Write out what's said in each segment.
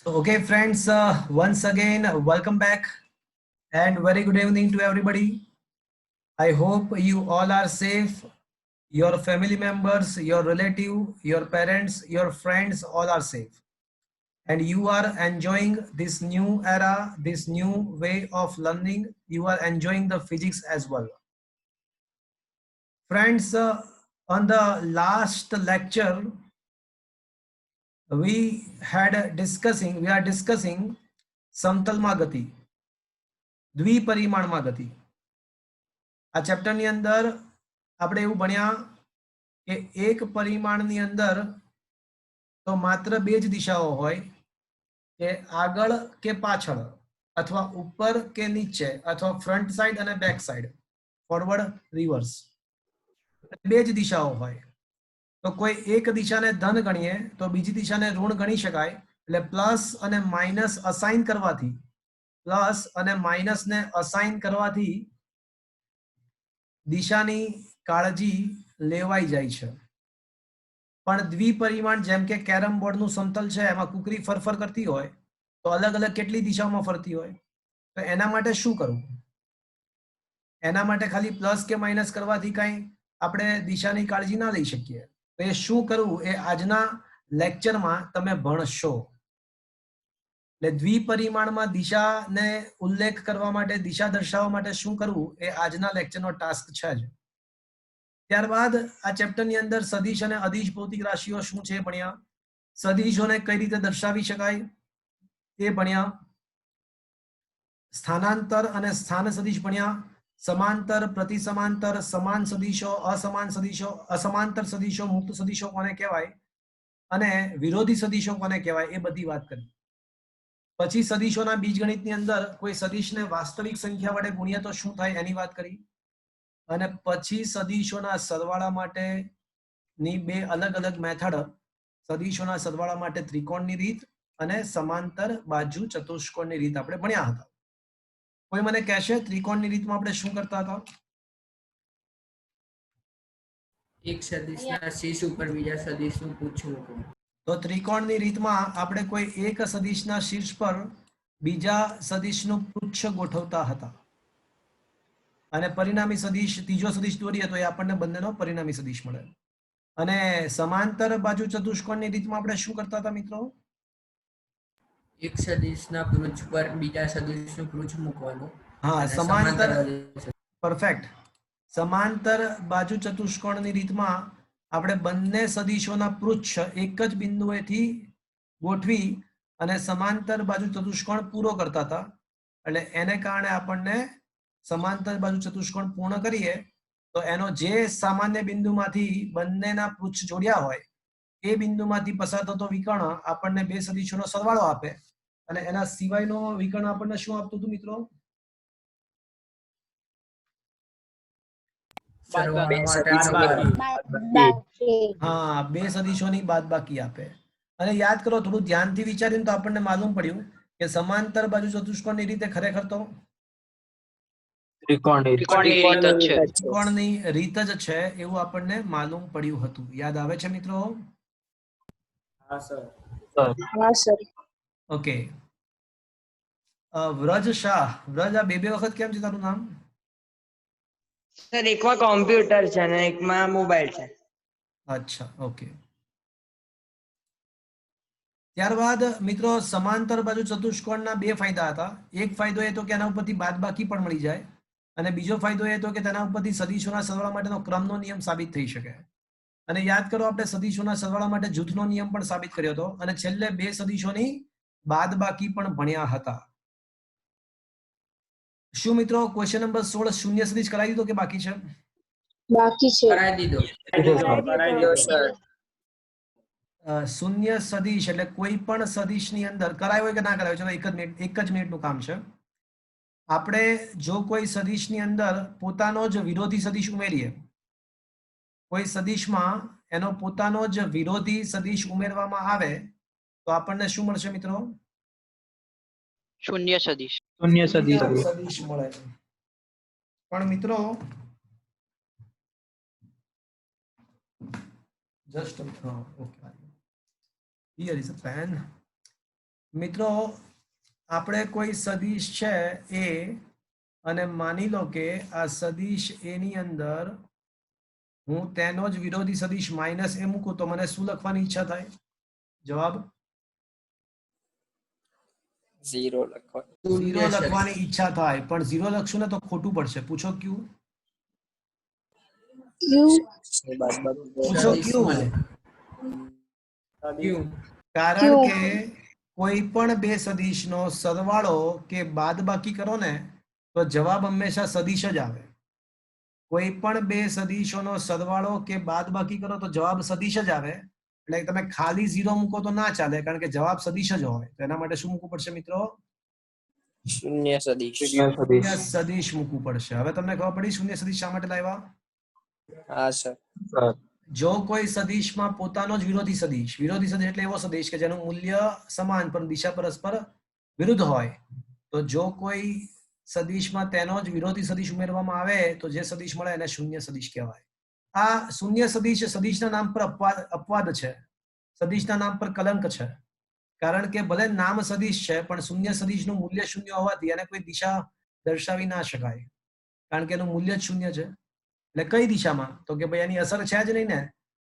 So, okay, friends, once again, welcome back and very good evening to everybody. I hope you all are safe. Your family members, your relative, your parents, your friends, all are safe. And you are enjoying this new era, this new way of learning. You are enjoying the physics as well. Friends, on the last lecture, we are discussing સમતલમાં ગતિ, દ્વિપરિમાણમાં ગતિ. આ ચેપ્ટરની અંદર આપણે એવું ભણ્યા કે એક પરિમાણની અંદર તો માત્ર બે જ દિશાઓ હોય, કે આગળ કે પાછળ, અથવા ઉપર કે નીચે, અથવા ફ્રન્ટ સાઈડ અને બેક સાઈડ, ફોરવર્ડ રિવર્સ, બે જ દિશાઓ હોય. તો કોઈ એક દિશાને ધન ગણીએ તો બીજી દિશાને ઋણ ગણી શકાય. એટલે પ્લસ અને માઇનસ અસાઇન કરવાથી, પ્લસ અને માઇનસને અસાઇન કરવાથી દિશાની કાળજી લેવાઈ જાય છે. પણ દ્વિપરિમાણ જેમ કે કેરમ બોર્ડનું સમતલ છે, એમાં કુકરી ફરફર કરતી હોય તો અલગ અલગ કેટલી દિશાઓમાં ફરતી હોય. તો એના માટે શું કરવું? એના માટે ખાલી પ્લસ કે માઇનસ કરવાથી કાંઈ આપણે દિશાની કાળજી ના લઈ શકીએ. તો એ શું કરવું એ આજના લેક્ચરમાં તમે ભણશો. એટલે દ્વિપરિમાણમાં દિશાને ઉલ્લેખ કરવા માટે, દિશા દર્શાવવા માટે શું કરવું એ આજના લેક્ચરનો ટાસ્ક છે જ. ત્યારબાદ આ ચેપ્ટરની અંદર સદિશ અને અદિશ ભૌતિક રાશિઓ શું છે ભણ્યા. સદિશોને કઈ રીતે દર્શાવી શકાય એ ભણ્યા. સ્થાનાંતર અને સ્થાન સદિશ ભણ્યા. સમાંતર, પ્રતિસમાંતર, સમાન સદિશો, અસમાન સદિશો, અસમાંતર સદિશો, મુક્ત સદિશો કોને કહેવાય અને વિરોધી સદિશો કોને કહેવાય એ બધી વાત કરી. પછી સદિશોના બીજગણિતની અંદર કોઈ સદિશને વાસ્તવિક સંખ્યા વડે ગુણીએ તો શું થાય એની વાત કરી. અને પછી સદિશોના સરવાળા માટેની બે અલગ અલગ મેથડ, સદિશોના સરવાળા માટે ત્રિકોણની રીત અને સમાંતર બાજુ ચતુષ્કોણની રીત આપણે ભણ્યા હતા. કોઈ મને કહેશે ત્રિકોણની રીતમાં આપણે શું કરતા હતા? એક સદિશના શીર્ષ ઉપર બીજા સદિશનું પૂછ મૂકવું. તો ત્રિકોણની રીતમાં આપણે કોઈ એક સદિશના શીર્ષ પર બીજા સદિશનું પૃચ્છ ગોઠવતા હતા અને પરિણામી સદિશ, ત્રીજો સદિશ દોરીએ તો એ આપણને બંનેનો પરિણામી સદિશ મળે. અને સમાંતર બાજુ ચતુષ્કોણની રીતમાં આપણે શું કરતા હતા મિત્રો? એક સદિશના પૃચ્છ પર બીજા સદિશનું પૃચ્છ મૂકવાનું. હા, અને સમાંતર, સમાંતર પરફેક્ટ. સમાંતર બાજુ ચતુષ્કોણની રીતમાં આપણે બંને સદિશોના પૃચ્છ એક જ બિંદુએથી ગોઠવી અને સમાંતર બાજુ ચતુષ્કોણ પૂરો કરતા હતા. એટલે એને કારણે આપણને સમાંતર બાજુ ચતુષ્કોણ પૂર્ણ કરીએ તો એનો જે સામાન્ય બિંદુમાંથી બંનેના પૃચ્છ જોડ્યા હોય એ બિંદુમાંથી પસાર થતો વિકર્ણ આપણને બે સદિશોનો સરવાળો આપે. અને એના સિવાયનો વિકર્ણ આપણને શું આપતું હતું મિત્રો? હા, બે સદિશોની બાદબાકી આપે. અને યાદ કરો, થોડું ધ્યાનથી વિચાર્યું તો આપણને માલુમ પડ્યું કે સમાંતર બાજુ ચતુષ્કોણની રીતે ખરેખર તો ત્રિકોણની રીત જ છે એવું આપણને માલુમ પડ્યું હતું. યાદ આવે છે મિત્રો? હા સર. ઓકે. વ્રજ શાહ, વ્રજ આ બે વખત કેમ છે તારું નામ? સર એકમાં કોમ્પ્યુટર છે અને એકમાં મોબાઈલ છે. અચ્છા, ઓકે. ત્યારબાદ મિત્રો સમાંતર બાજુ ચતુષ્કોણના બે ફાયદા હતા. એક ફાયદો એ તો કે એના ઉપરથી બાદબાકી પણ મળી જાય, અને બીજો ફાયદો એ તો કે તેના ઉપરથી સદિશોના સરવાળા માટેનો ક્રમનો નિયમ સાબિત થઈ શકે. અને યાદ કરો, આપણે સદિશોના સરવાળા માટે જૂથનો નિયમ પણ સાબિત કર્યો હતો. અને છેલ્લે બે સદિશોની બાદબાકી પણ ભણ્યા હતા. શું મિત્રો ક્વેશ્ચન નંબર 16 શૂન્ય સદિશ કરાવી દીધો કે બાકી છે? બાકી છે. કરાવી દીધો. શૂન્ય સદિશ એટલે કોઈ પણ સદિશની અંદર કરાયો હોય કે ના કરાયો, ચલો એક જ મિનિટનું કામ છે. આપણે જો કોઈ સદિશની અંદર પોતાનો જ વિરોધી સદિશ ઉમેરીએ, કોઈ સદિશમાં એનો પોતાનો જ વિરોધી સદિશ ઉમેરવામાં આવે તો આપણને શું મળશે મિત્રો? શૂન્ય સદિશ. સદિશ મળે. પણ મિત્રો just okay, here is a pen. મિત્રો આપણે કોઈ સદિશ છે એ અને માની લો કે આ સદિશ એ ની અંદર હું તેનો જ વિરોધી સદિશ માઇનસ એ મૂકું તો મને શું લખવાની ઈચ્છા થાય? જવાબ 0 લખો. 0 લખવાની ઈચ્છા થાય, પણ 0 લખશું ને તો ખોટું પડશે. પૂછો ક્યુ? ક્યુ પૂછો ક્યુ? ક્યુ કારણ કે કોઈ પણ બે સદિશનો સરવાળો કે બાદબાકી કરો ને તો જવાબ હંમેશા સદિશ જ આવે. કોઈ પણ બે સદિશોનો સરવાળો કે બાદબાકી કરો તો જવાબ સદિશ જ આવે. એટલે તમે ખાલી 0 મૂકો તો ના ચાલે, કારણ કે જવાબ સદિશ જ હોય. તો એના માટે શું મૂકવું પડશે મિત્રો? શૂન્ય સદિશ. શૂન્ય સદિશ મૂકવું પડશે. હવે તમને ખબર પડી શૂન્ય સદિશ શા માટે લાવ્યા? હા સર. જો કોઈ સદિશમાં પોતાનો જ વિરોધી સદિશ એટલે એવો સદિશ કે જેનું મૂલ્ય સમાન પણ દિશા પરસ્પર વિરુદ્ધ હોય, તો જો કોઈ સદિશમાં તેનો જ વિરોધી સદિશ ઉમેરવામાં આવે તો જે સદિશ મળે એને શૂન્ય સદિશ કહેવાય. આ શૂન્ય સદિશ સદિશના નામ પર અપવાદ છે, સદિશના નામ પર કલંક છે. કારણ કે ભલે નામ સદિશ છે પણ શૂન્ય સદિશનું મૂલ્ય શૂન્ય હોવાથી એને કોઈ દિશા દર્શાવી ના શકાય, કારણ કે એનું મૂલ્ય જ શૂન્ય છે. એટલે કઈ દિશામાં? તો કે ભાઈ એની અસર છે જ નહીં ને.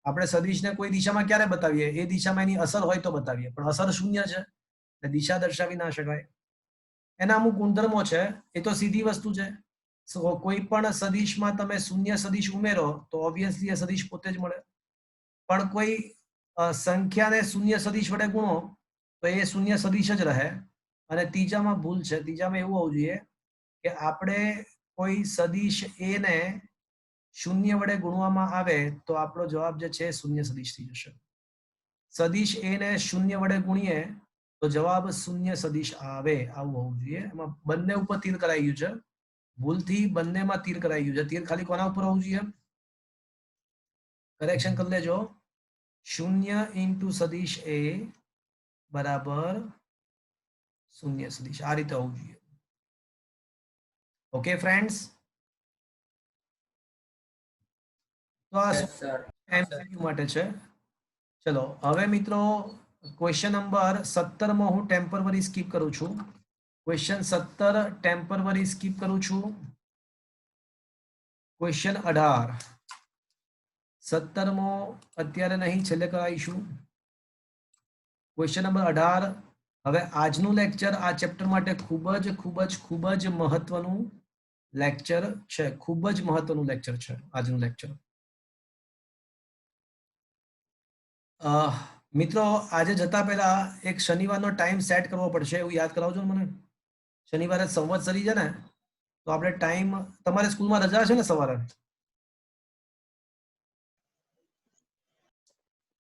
આપણે સદિશને કોઈ દિશામાં ક્યારે બતાવીએ? એ દિશામાં એની અસર હોય તો બતાવીએ, પણ અસર શૂન્ય છે એટલે દિશા દર્શાવી ના શકાય. એના અમુક ગુણધર્મો છે, એ તો સીધી વસ્તુ છે. કોઈ પણ સદિશમાં તમે શૂન્ય સદિશ ઉમેરો તો ઓબ્વિયસલી એ સદિશ પોતે જ મળે. પણ કોઈ સંખ્યાને શૂન્ય સદિશ વડે ગુણો તો એ શૂન્ય સદિશ જ રહે. અને ત્રીજામાં ભૂલ છે. ત્રીજામાં એવું હોવું જોઈએ કે આપણે કોઈ સદિશ એ ને શૂન્ય વડે ગુણવામાં આવે તો આપણો જવાબ જે છે શૂન્ય સદિશ થઈ જશે. સદિશ એ ને શૂન્ય વડે ગુણીએ તો જવાબ શૂન્ય સદિશ આવે, આવું હોવું જોઈએ. એમાં બંને ઉપર તીર કરાઈ ગયું છે, ભૂલથી બંનેમાં તીર કરાઈ ગયું છે. તીર ખાલી કોના ઉપર હોવું જોઈએ? કરેક્શન કરી લેજો. શૂન્ય ઇન્ટુ સદિશ એ બરાબર શૂન્ય સદિશ, આ રીતે હોવું જોઈએ. ઓકે ફ્રેન્ડ્સ, તો આ એમસીક્યુ માટે છે. ચલો હવે મિત્રો ક્વેશ્ચન નંબર 17 માં હું ટેમ્પરરી સ્કીપ કરું છું. ક્વેશ્ચન 17 ટેમ્પરરી સ્કીપ કરું છું. ક્વેશ્ચન 18 17મો અત્યારે નહીં, છેલ્લે કરાવીશું. Question number 18. હવે આજનું લેક્ચર આ ચેપ્ટર માટે ખૂબ જ મહત્વનું લેક્ચર છે. ખૂબ જ મહત્વનું લેક્ચર છે આજનું લેક્ચર. મિત્રો આજે જતા પહેલા એક શનિવારનો ટાઈમ સેટ કરવો પડશે, એવું યાદ કરાવજો મને. શનિવારે સંવત્સરી છે ને, તો આપણે ટાઈમ, તમારે સ્કૂલમાં રજા છે ને સવારે?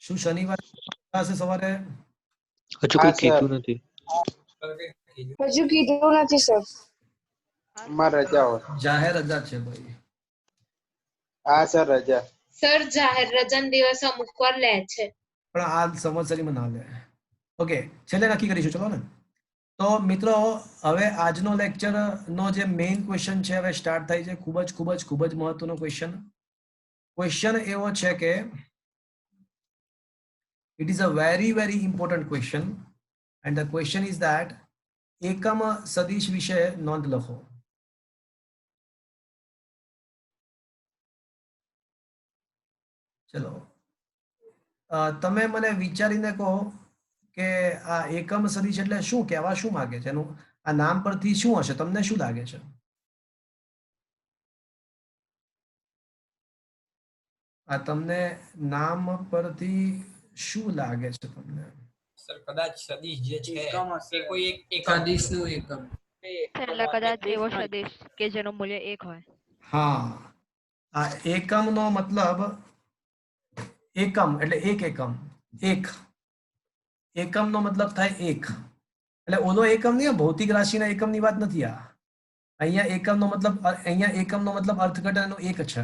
શું શનિવારે હશે સવારે? હજુ કોઈ કીધું નથી. હજુ કીધું નથી સર. અમારે રજા હોય. જાહેર રજા છે ભાઈ. હા સર રજા. સર જાહેર રજાના દિવસે અમુક વાર લે છે. પણ આ સંવત્સરીમાં ના લે. ઓકે, છેલ્લે નક્કી કરીશું, ચલો ને. તો મિત્રો હવે આજનો લેક્ચર નો જે મેઇન ક્વેશ્ચન છે હવે સ્ટાર્ટ થાય છે. ખૂબ જ મહત્વનો ક્વેશ્ચન. ક્વેશ્ચન એવો છે કે it is a very important question and the question is that એકમ સદિશ વિશે નોંધ લખો. ચલો તમે મને વિચારીને કહો કે આ એકમ સદિશ એટલે શું, કહેવા શું માંગે છે? એનું આ નામ પરથી શું હશે? તમને શું લાગે છે? આ તમને નામ પરથી શું લાગે છે તમને? સર કદાચ સદિશ જે છે એ કોઈ એક સદિશનું એકમ. એટલે કદાચ એવો સદિશ કે જેનું મૂલ્ય 1 હોય. હા, આ એકમનો મતલબ, એકમ એટલે એક એકમ, એક એકમનો મતલબ થાય એક. એટલે ઓલો એકમ નહીં, ભૌતિક રાશિના એકમની વાત નથી આ. અહીંયા એકમનો મતલબ અર્થઘટનનો એક છે.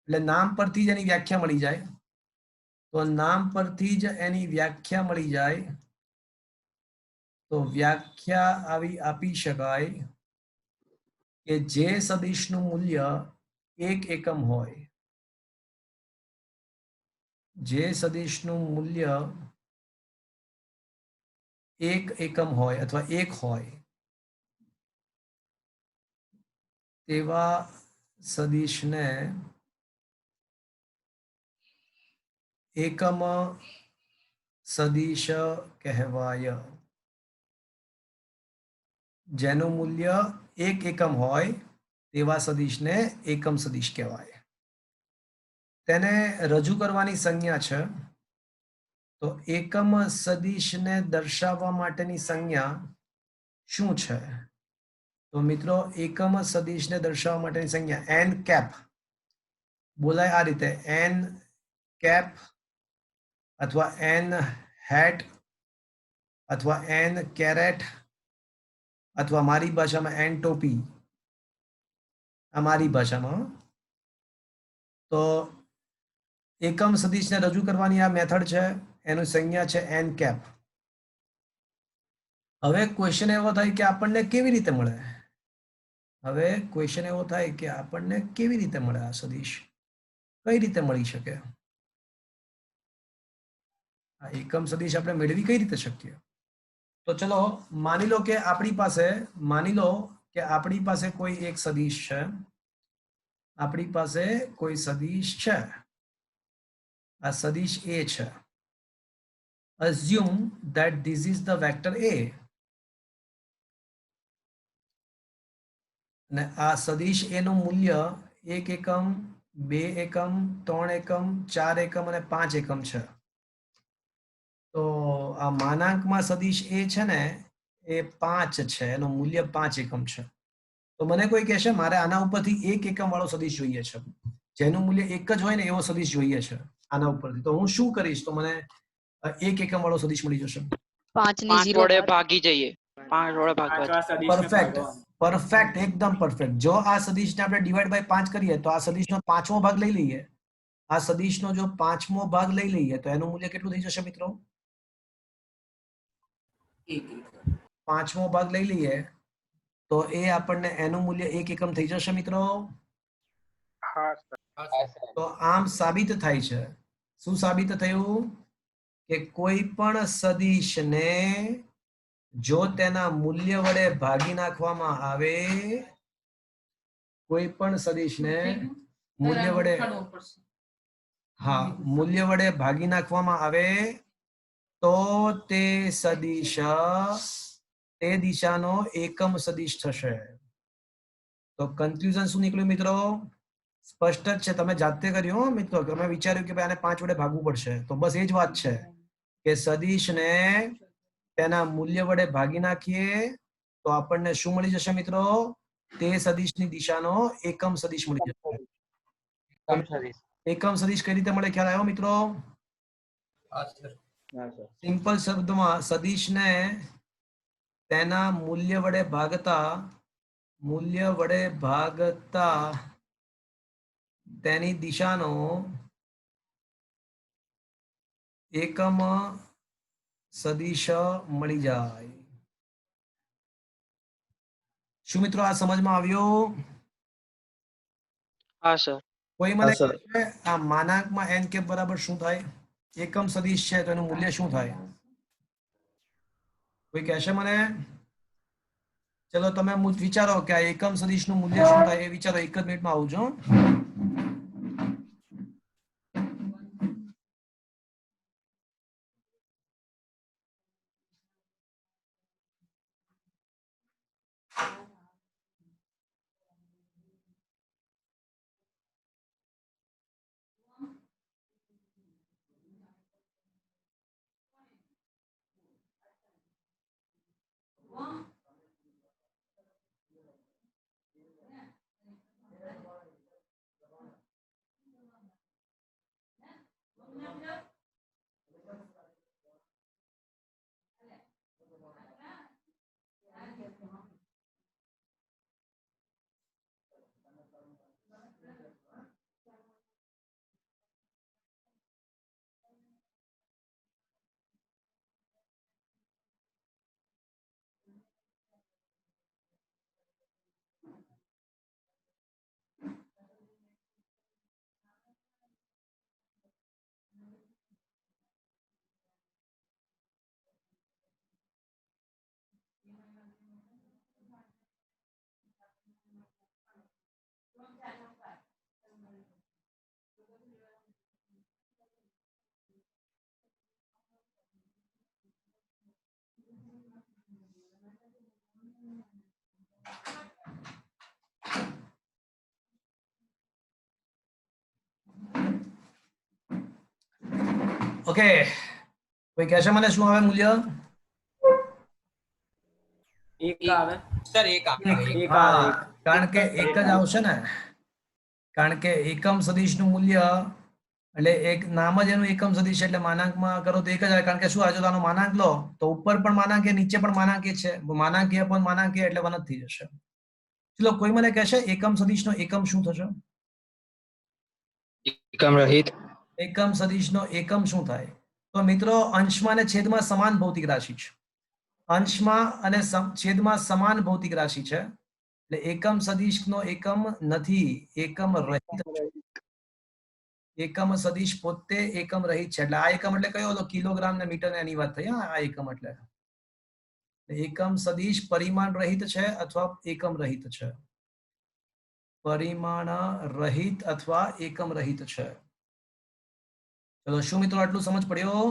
એટલે નામ પરથી જ એની વ્યાખ્યા મળી જાય. તો નામ પરથી જ એની વ્યાખ્યા મળી જાય તો વ્યાખ્યા આવી આપી શકાય કે જે સદિશનું મૂલ્ય 1 એકમ હોય, જે સદિશનું મૂલ્ય એક એકમ હોય અથવા એક હોય તેવા સદિશને એકમ સદિશ કહેવાય. જેનું મૂલ્ય એક એકમ હોય તેવા સદિશને એકમ સદિશ કહેવાય. તેને રજૂ કરવાની સંજ્ઞા છે. તો એકમ સદિશને દર્શાવવા માટેની સંજ્ઞા શું છે? તો મિત્રો એકમ સદિશને દર્શાવવા માટેની સંજ્ઞા એન કેપ બોલાય આ રીતે, એન કેપ અથવા એન હેટ અથવા એન કેરેટ અથવા મારી ભાષામાં એન ટોપી. આ મારી ભાષામાં. તો એકમ સદિશને રજૂ કરવાની આ મેથડ છે, એનું સંજ્ઞા છે એન કેપ. હવે ક્વેશ્ચન એવો થાય કે આપણને કેવી રીતે મળે? હવે ક્વેશ્ચન એવો થાય કે આપણને કેવી રીતે મળે આ સદિશ? કઈ રીતે મળી શકે? આ એકમ સદિશ આપણે મેળવી કઈ રીતે શકીએ? તો ચલો માની લો કે આપણી પાસે કોઈ એક સદિશ છે. આપણી પાસે કોઈ સદિશ છે. આ સદિશ A છે. assume that this is the vector A. અને આ સદિશ A નું મૂલ્ય 1 એકમ 2 એકમ 3 એકમ 4 એકમ અને 5 એકમ છે. તો આ માનાંકમાં સદિશ A છે ને એ 5 છે, એનું મૂલ્ય 5 એકમ છે. તો મને કોઈ કહેશે મારે આના ઉપરથી 1 એકમ વાળો સદિશ જોઈએ છે, જેનું મૂલ્ય 1 જ હોય ને એવો સદિશ જોઈએ છે આના ઉપરથી. તો હું શું કરીશ તો મને 1 એકમ વાળો સદિશ મળી જશે? 5 ની 0 વડે ભાગી જઈએ. 5 વડે ભાગવા. પરફેક્ટ, પરફેક્ટ, એકદમ પરફેક્ટ. જો આ સદિશને આપણે ડિવાઈડ બાય 5 કરીએ તો આ સદિશનો 5મો ભાગ લઈ લઈએ. આ સદિશનો જો 5મો ભાગ લઈ લઈએ તો એનું મૂલ્ય કેટલું થઈ જશે મિત્રો? 5મો ભાગ લઈ લઈએ તો એ આપણને એનું મૂલ્ય 1 એકમ થઈ જશે મિત્રો. હા સર. તો આમ સાબિત થાય છે. શું સાબિત થયું? કે કોઈ પણ સદિશને જો તેના મૂલ્ય વડે ભાગી નાખવામાં આવે, કોઈ પણ સદિશને મૂલ્ય વડે મૂલ્ય વડે ભાગી નાખવામાં આવે તો તે સદિશ તે દિશાનો એકમ સદિશ થશે. તો કન્ક્લુઝન શું નીકળ્યું મિત્રો? સ્પષ્ટ જ છે. તમે જાતે કર્યું મિત્રો, તમે વિચાર્યું કે ભાઈ આને 5 વડે ભાગવું પડશે, તો બસ એ જ વાત છે કે સદિશને તેના મૂલ્ય વડે ભાગી નાખીએ તો આપણને શું મળી જશે મિત્રો? તે સદિશની દિશાનો એકમ સદિશ મળી જશે. એકમ સદિશ કઈ રીતે મળે ખ્યાલ આવ્યો મિત્રો? સિમ્પલ શબ્દમાં સદિશને તેના મૂલ્ય વડે ભાગતા તેની દિશાનો એકમ સદિશ મળી જાય. શું મિત્રો આ સમજમાં આવ્યું? હા સર. કોઈ મને કહેશે આ માનાંકમાં n કેપ બરાબર શું થાય? એકમ સદિશ છે તો એનું મૂલ્ય શું થાય? કોઈ કહેશે મને? ચલો તમે વિચારો કે આ એકમ સદિશનું મૂલ્ય શું થાય એ વિચારો. 1 જ મિનિટમાં આવું છું. ઓકે, કોઈ કહેશે મને શું આવે મૂલ્ય? સર એક આપે. હા, કારણ કે એક જ આવશે ને, કારણ કે એકમ સદિશનું મૂલ્ય એટલે એક નામ જ એનું એકમ સદિશ એટલે માનાંકમાં કરો તો એક જ આવે. કારણ કે શું, આ જો આનો માનાંક લો તો ઉપર પણ માનાંક નીચે પણ માનાંક છે, માનાંક પણ માનાંક એટલે 1 જ થઈ જશે. ચલો, કોઈ મને કહેશે એકમ સદિશનો એકમ શું થશે? એકમ રહિત. એકમ સદિશનો એકમ શું થાય? તો મિત્રો, અંશમાં અને છેદમાં સમાન ભૌતિક રાશિ છે. અંશમાં અને છેદમાં સમાન ભૌતિક રાશિ છે એટલે એકમ સદિશનો એકમ નથી, એકમ રહિત. એકમ સદિશ પોતે એકમ રહિત છે. એટલે આ એકમ એટલે કયો? તો કિલોગ્રામ ને મીટર એની વાત થઈ. આ એકમ એટલે એકમ સદિશ પરિમાણ રહિત છે અથવા એકમ રહિત છે. પરિમાણ રહિત અથવા એકમ રહિત છે. ચલો, શું મિત્રો આટલું સમજ પડ્યો?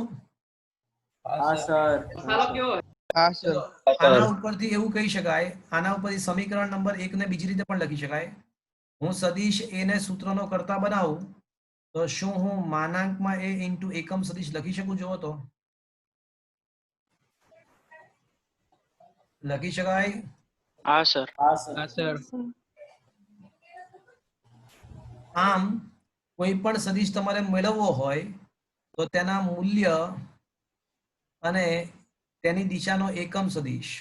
ચલો, આના ઉપરથી એવું કહી શકાય, આના ઉપરથી સમીકરણ નંબર 1 ને બીજી રીતે પણ લખી શકાય. હું સદિશ a ને સૂત્રનો કરતા બનાવું તો શું હું માનાંકમાં a ઇન્ટુ એકમ સદિશ લખી શકું? જુઓ તો લખી શકાય. હા સર. આમ કોઈ પણ સદિશ તમારે મેળવવો હોય તો તેના મૂલ્ય અને તેની દિશાનો એકમ સદિશ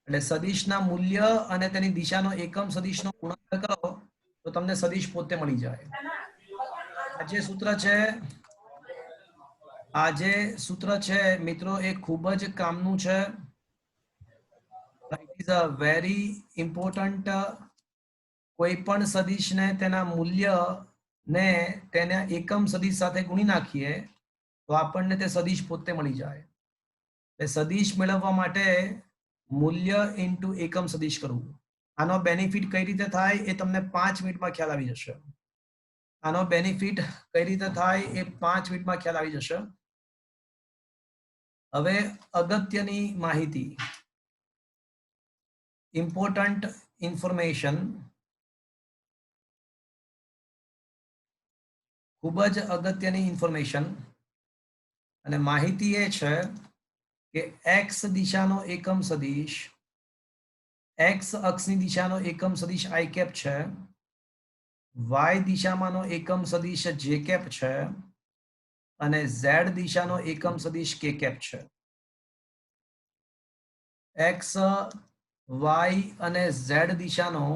એટલે સદિશના મૂલ્ય અને તેની દિશાનો એકમ સદિશનો ગુણાકાર કરો તો તમને સદિશ પોતે મળી જાય. આ જે સૂત્ર છે મિત્રો, એ ખૂબ જ કામનું છે. It is a very important. કોઈ પણ સદિશને તેના મૂલ્ય ને તેના એકમ સદિશ સાથે ગુણી નાખીએ તો આપણને તે સદિશ પોતે મળી જાય. એ સદિશ મેળવવા માટે મૂલ્ય ઇન્ટુ એકમ સદિશ કરવું. આનો બેનિફિટ કઈ રીતે થાય એ તમને 5 મિનિટમાં ખ્યાલ આવી જશે. આનો બેનિફિટ કઈ રીતે થાય એ 5 મિનિટમાં ખ્યાલ આવી જશે. હવે અગત્યની માહિતી, ઇમ્પોર્ટન્ટ ઇન્ફોર્મેશન, ખૂબ જ અગત્યની ઇન્ફોર્મેશન અને માહિતી એ છે કે એક્સ દિશાનો એકમ સદિશ, એક્સ અક્ષની દિશાનો એકમ સદિશ આઈ કેપ છે, વાય દિશામાંનો એકમ સદિશ જે કેપ છે અને ઝેડ દિશાનો એકમ સદિશ કે કેપ છે. એક્સ, વાય અને ઝેડ દિશાનો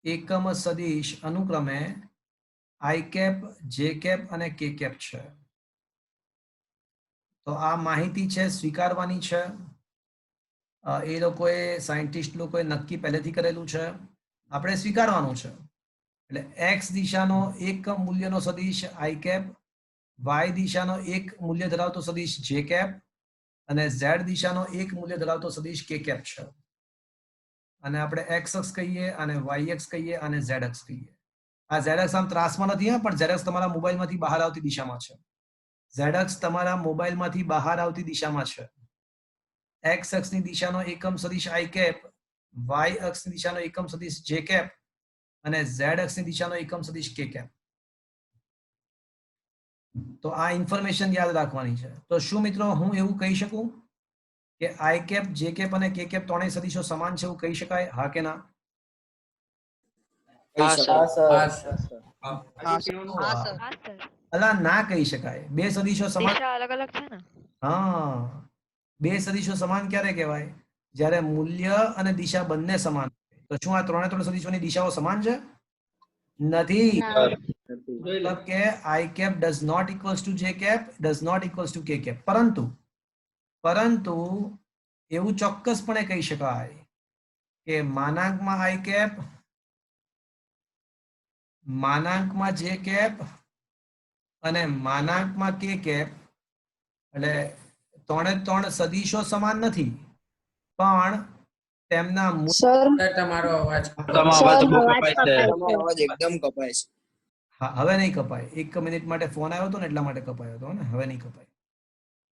એકમ સદિશ અનુક્રમે આઈ કેપ, જે કેપ અને કે કેપ છે. તો આ માહિતી છે સ્વીકારવાની છે. એ લોકોએ, સાયન્ટિસ્ટ લોકોએ નક્કી પહેલેથી કરેલું છે, આપણે સ્વીકારવાનું છે. એટલે એક્સ દિશાનો એક મૂલ્યનો સદિશ આઈ કેપ, વાય દિશાનો એક મૂલ્ય ધરાવતો સદિશ જે કેપ અને ઝેડ દિશાનો એક મૂલ્ય ધરાવતો સદિશ કે કેપ છે. અને આપણે એક્સ અક્ષ કહીએ, અને વાય અક્ષ કહીએ, અને ઝેડ અક્ષ કહીએ. આ ઝેડ અક્ષ આમ ત્રાસમાં નથી, પણ ઝેડ અક્ષ તમારા મોબાઈલમાંથી બહાર આવતી દિશામાં છે. ઝેડ અક્ષ તમારા મોબાઈલમાંથી બહાર આવતી દિશામાં છે. એક્સ અક્ષની દિશાનો એકમ સદિશ આઈ કેપ, વાય અક્ષની દિશાનો એકમ સદિશ જે કેપ અને ઝેડ અક્ષની દિશાનો એકમ સદિશ કે કેપ. તો આ ઇન્ફોર્મેશન યાદ રાખવાની છે. તો શું મિત્રો હું એવું કહી શકું કે આઈ કેપ, જે કેપ અને કે કેપ ત્રણેય સદિશો સમાન છે, એવું કહી શકાય? હા કે ના? અલા, ના કહી શકાય. બે સદિશો સમાન. દિશા અલગ અલગ છે ને. હા, બે સદિશો સમાન ક્યારે કહેવાય? જ્યારે મૂલ્ય અને દિશા બંને સમાન. તો શું આ ત્રણે સદિશોની દિશાઓ સમાન છે? નથી. મતલબ કે I cap does not equals to J cap, does not equals to K cap. પરંતુ એવું ચોક્કસપણે કહી શકાય કે માનાંકમાં આઈ કેપ, માનાંકમાં જે કેપ અને માનાંકમાં કે કેપ એટલે ત્રણ સદિશો સમાન નથી, પણ તેમના સર તમારો અવાજ અવાજ એકદમ કપાય છે. હા, હવે નહીં કપાય. 1 મિનિટ માટે ફોન આવ્યો હતો ને એટલા માટે કપાયો હતો ને, હવે નહીં કપાય.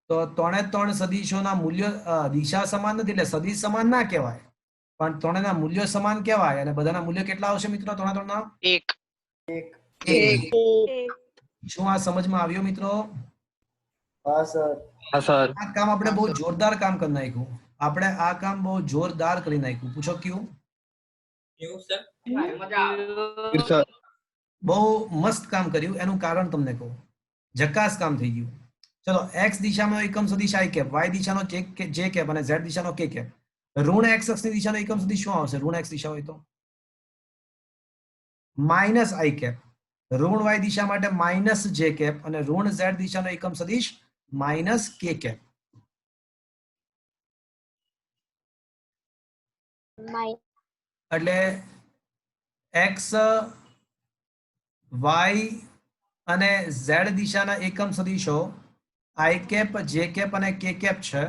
તો ત્રણ સદિશોના મૂલ્ય, દિશા સમાન નથી એટલે સદિશ સમાન ના કહેવાય, પણ ત્રણેયના મૂલ્યો સમાન કહેવાય. અને બધાના મૂલ્ય કેટલા આવશે મિત્રો? ત્રણના 1. શું આ સમજમાં આવ્યો મિત્રો? हाँ सर આ કામ આપણે બહુ જોરદાર કામ કરી નાખ્યું. આપણે આ કામ બહુ જોરદાર કરી નાખ્યું. પૂછો ક્યું? એવું સર બહુ મસ્ત કામ કર્યું. એનું કારણ તમને કહું. જકાસ કામ થઈ ગયું. ચલો, x દિશામાં એકમ સદિશ i કેપ, y દિશાનો j કેપ અને z દિશાનો k કેપ. ઋણ x અક્ષની દિશાનો એકમ સદિશ શું આવશે? ઋણ x દિશા હોય તો માઇનસ i કેપ. ઋણ y દિશા માટે માઇનસ j કેપ અને ઋણ z દિશાનો એકમ સદિશ માઇનસ k કેપ. એટલે x y અને z દિશાના એકમ સદિશો i કેપ j કેપ અને k કેપ છે.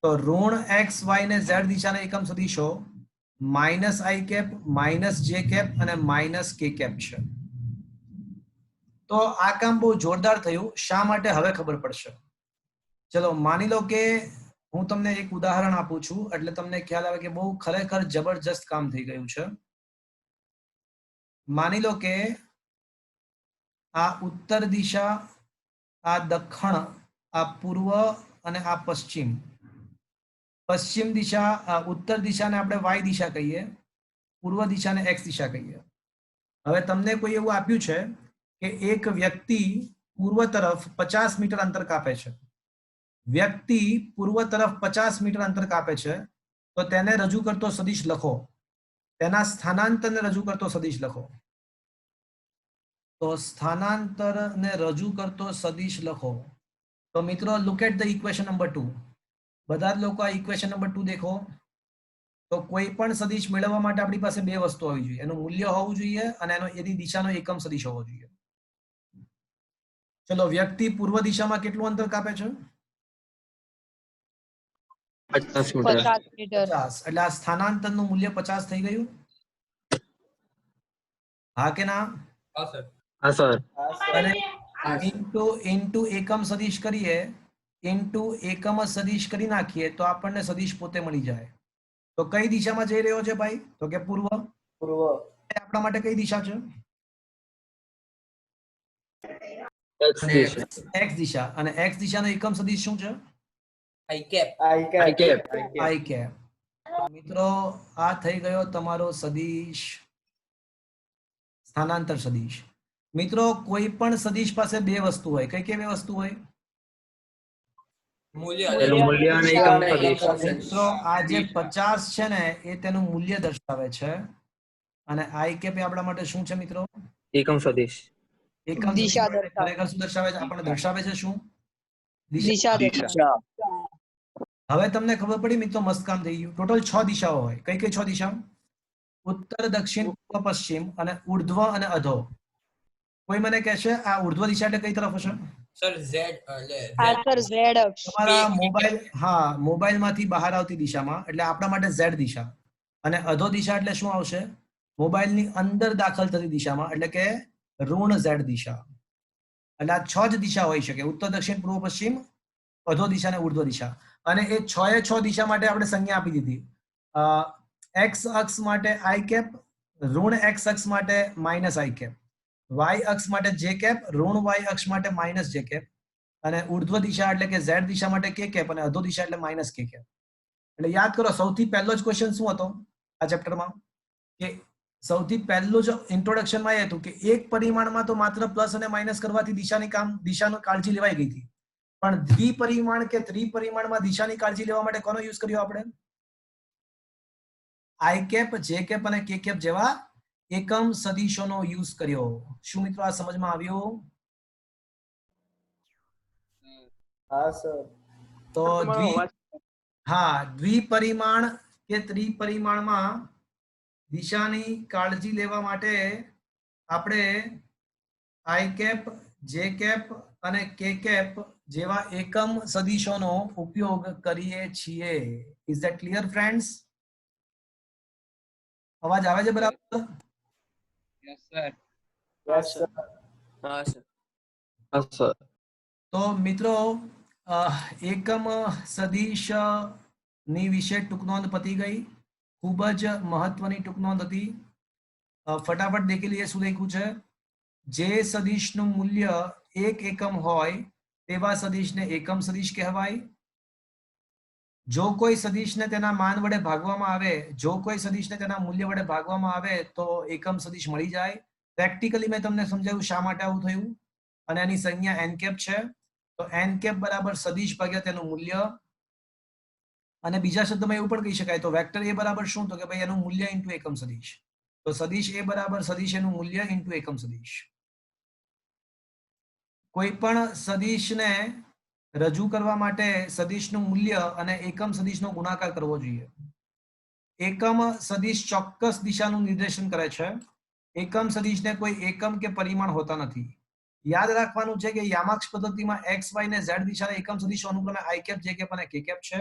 તો ઋણ x y ને z દિશાના એકમ સદિશો minus i cap, minus j cap અને માઇનસ k કેપ છે. તો આ કામ બહુ જોરદાર થયું. શા માટે? હવે ખબર પડશે. ચલો, માની લો કે હું તમને એક ઉદાહરણ આપું છું એટલે તમને ખ્યાલ આવે કે બહુ ખરેખર જબરજસ્ત કામ થઈ ગયું છે. માની લો કે આ ઉત્તર દિશા, આ દક્ષિણ, આ પૂર્વ અને આ પશ્ચિમ. પશ્ચિમ દિશા, ઉત્તર દિશાને આપણે y દિશા કહીએ, પૂર્વ દિશાને x દિશા કહીએ. હવે તમને કોઈ એવું આપ્યું છે કે એક વ્યક્તિ પૂર્વ તરફ 50 મીટર અંતર કાપે છે. વ્યક્તિ પૂર્વ તરફ 50 મીટર અંતર કાપે છે. તો તેને રજૂ કરતો સદિશ લખો. તેના સ્થાનાંતરને રજૂ કરતો સદિશ લખો. તો સ્થાનાંતરને રજૂ કરતો સદિશ લખો. તો મિત્રો, look at the equation number 2. બધા જ લોકો આ ઇક્વેશન નંબર 2 દેખો. તો કોઈ પણ સદિશ મેળવવા માટે આપણી પાસે બે વસ્તુ હોવી જોઈએ. એનું મૂલ્ય હોવું જોઈએ અને એની દિશાનો એકમ સદિશ હોવો જોઈએ. ચલો, વ્યક્તિ પૂર્વ દિશામાં કેટલું અંતર કાપે છે? 50 મીટર 50. એટલે આ સ્થાનાંતરનું મૂલ્ય 50 થઈ ગયું. હા કે ના? હા સર हाँ सर અને ઇન્ટુ એકમ સદિશ કરીએ, ઇન્ટુ એકમ સદિશ કરી નાખીએ તો આપણને સદિશ પોતે મળી જાય. તો કઈ દિશામાં જઈ રહ્યો છે ભાઈ? તો કે પૂર્વ. આપણા માટે કઈ દિશા છે? x દિશા. અને x દિશાનો એકમ સદિશ શું છે? i cap i cap. મિત્રો, આ થઈ ગયો તમારો સદિશ, સ્થાનાંતર સદિશ. મિત્રો, કોઈ પણ સદિશ પાસે બે વસ્તુ હોય. કઈ કઈ બે વસ્તુ હોય? મૂલ્ય તેનું મૂલ્ય અને એકમ સદિશ. મિત્રો, આ જે 50 છે ને એ તેનું મૂલ્ય દર્શાવે છે અને i કેપ એ આપણા માટે શું છે મિત્રો? એકમ સદિશ. એકમ સદિશ માટે ખરેખર શું દર્શાવે છે? આપણને દર્શાવે છે શું? દિશા. હવે તમને ખબર પડી મિત્રો, મસ્ત કામ થઈ ગયું. ટોટલ 6 દિશાઓ હોય. કઈ કઈ 6 દિશાઓ? ઉત્તર, દક્ષિણ, પૂર્વ, પશ્ચિમ અને ઉર્ધ્વ અને અધો. કોઈ મને કહેશે આ ઉર્ધ્વ દિશા એટલે કઈ તરફ હશે? સર z તમારા મોબાઈલ, હા, મોબાઈલમાંથી બહાર આવતી દિશામાં, એટલે આપણા માટે z દિશા. અને અધો દિશા એટલે શું આવશે? મોબાઈલની અંદર દાખલ થતી દિશામાં, એટલે કે ઋણ z દિશા. એટલે આ 6 જ દિશા હોઈ શકે: ઉત્તર, દક્ષિણ, પૂર્વ, પશ્ચિમ, અધો દિશા અને ઉર્ધ્વ દિશા. અને એ 6 દિશા માટે આપણે સંજ્ઞા આપી દીધી. x અક્ષ માટે i કેપ, ઋણ x અક્ષ માટે માઇનસ i કેપ, y અક્ષ માટે j કેપ, ઋણ y અક્ષ માટે માઇનસ j કેપ, અને ઉર્ધ્વ દિશા એટલે કે z દિશા માટે k કેપ અને અધો દિશા એટલે માઇનસ k કેપ. એટલે યાદ કરો, સૌથી પહેલો જ ક્વેશ્ચન શું હતો આ ચેપ્ટરમાં? કે સૌથી પહેલું જ ઇન્ટ્રોડક્શનમાં એ હતું કે એક પરિમાણમાં તો માત્ર પ્લસ અને માઇનસ કરવાથી દિશાની કાળજી લેવાઈ ગઈ હતી. પણ દ્વિપરિમાણ કે ત્રિપરિમાણમાં દિશાની કાળજી લેવા માટે કોનો યુઝ કર્યો આપણે? i કેપ, j કેપ અને k કેપ જેવા એકમ સદિશોનો યુઝ કર્યો. શું મિત્રો આ સમજમાં આવ્યું? हाँ सर તો દ્વિપરિમાણ કે ત્રિપરિમાણમાં દિશાની કાળજી લેવા માટે આપણે i કેપ, j કેપ અને k કેપ જેવા એકમ સદિશોનો ઉપયોગ કરીએ છીએ. Is that clear friends? અવાજ આવે છે બરાબર? हाँ सर हाँ सर તો મિત્રો, એકમ સદિશ ની વિશે ટૂંક નોંધ પતી ગઈ. ખૂબ જ મહત્વની ટૂંક નોંધ હતી. ફટાફટ દેખી લઈએ શું લખ્યું છે. જે સદિશનું મૂલ્ય 1 એકમ હોય તેવા સદિશને એકમ સદિશ કહેવાય. જો કોઈ સદિશને તેના માન વડે ભાગવામાં આવે, જો કોઈ સદિશને તેના મૂલ્ય વડે ભાગવામાં આવે તો એકમ સદિશ મળી જાય. પ્રેક્ટિકલી મેં તમને સમજાવ્યું શા માટે આવું થયું, અને આની સંજ્ઞા n કેપ છે. તો n કેપ બરાબર સદિશ ભાગ્યા તેનું મૂલ્ય. અને બીજા શબ્દમાં એવું પણ કહી શકાય, તો વેક્ટર a બરાબર શું, તો કે ભાઈ એનું મૂલ્ય ઇન્ટુ એકમ સદિશ. તો સદિશ a બરાબર સદિશ એનું મૂલ્ય ઇન્ટુ એકમ સદિશ. કોઈ પણ સદિશને રજૂ કરવા માટે સદિશનું મૂલ્ય અને એકમ સદિશનો ગુણાકાર કરવો જોઈએ. એકમ સદિશ ચોક્કસ દિશાનું નિર્દેશન કરે છે. એકમ સદિશને કોઈ એકમ કે પરિમાણ હોતા નથી. યાદ રાખવાનું છે કે યામાક્ષ પદ્ધતિમાં x y ને z દિશાના એકમ સદિશો અનુક્રમે i કેપ j કેપ અને k કેપ છે.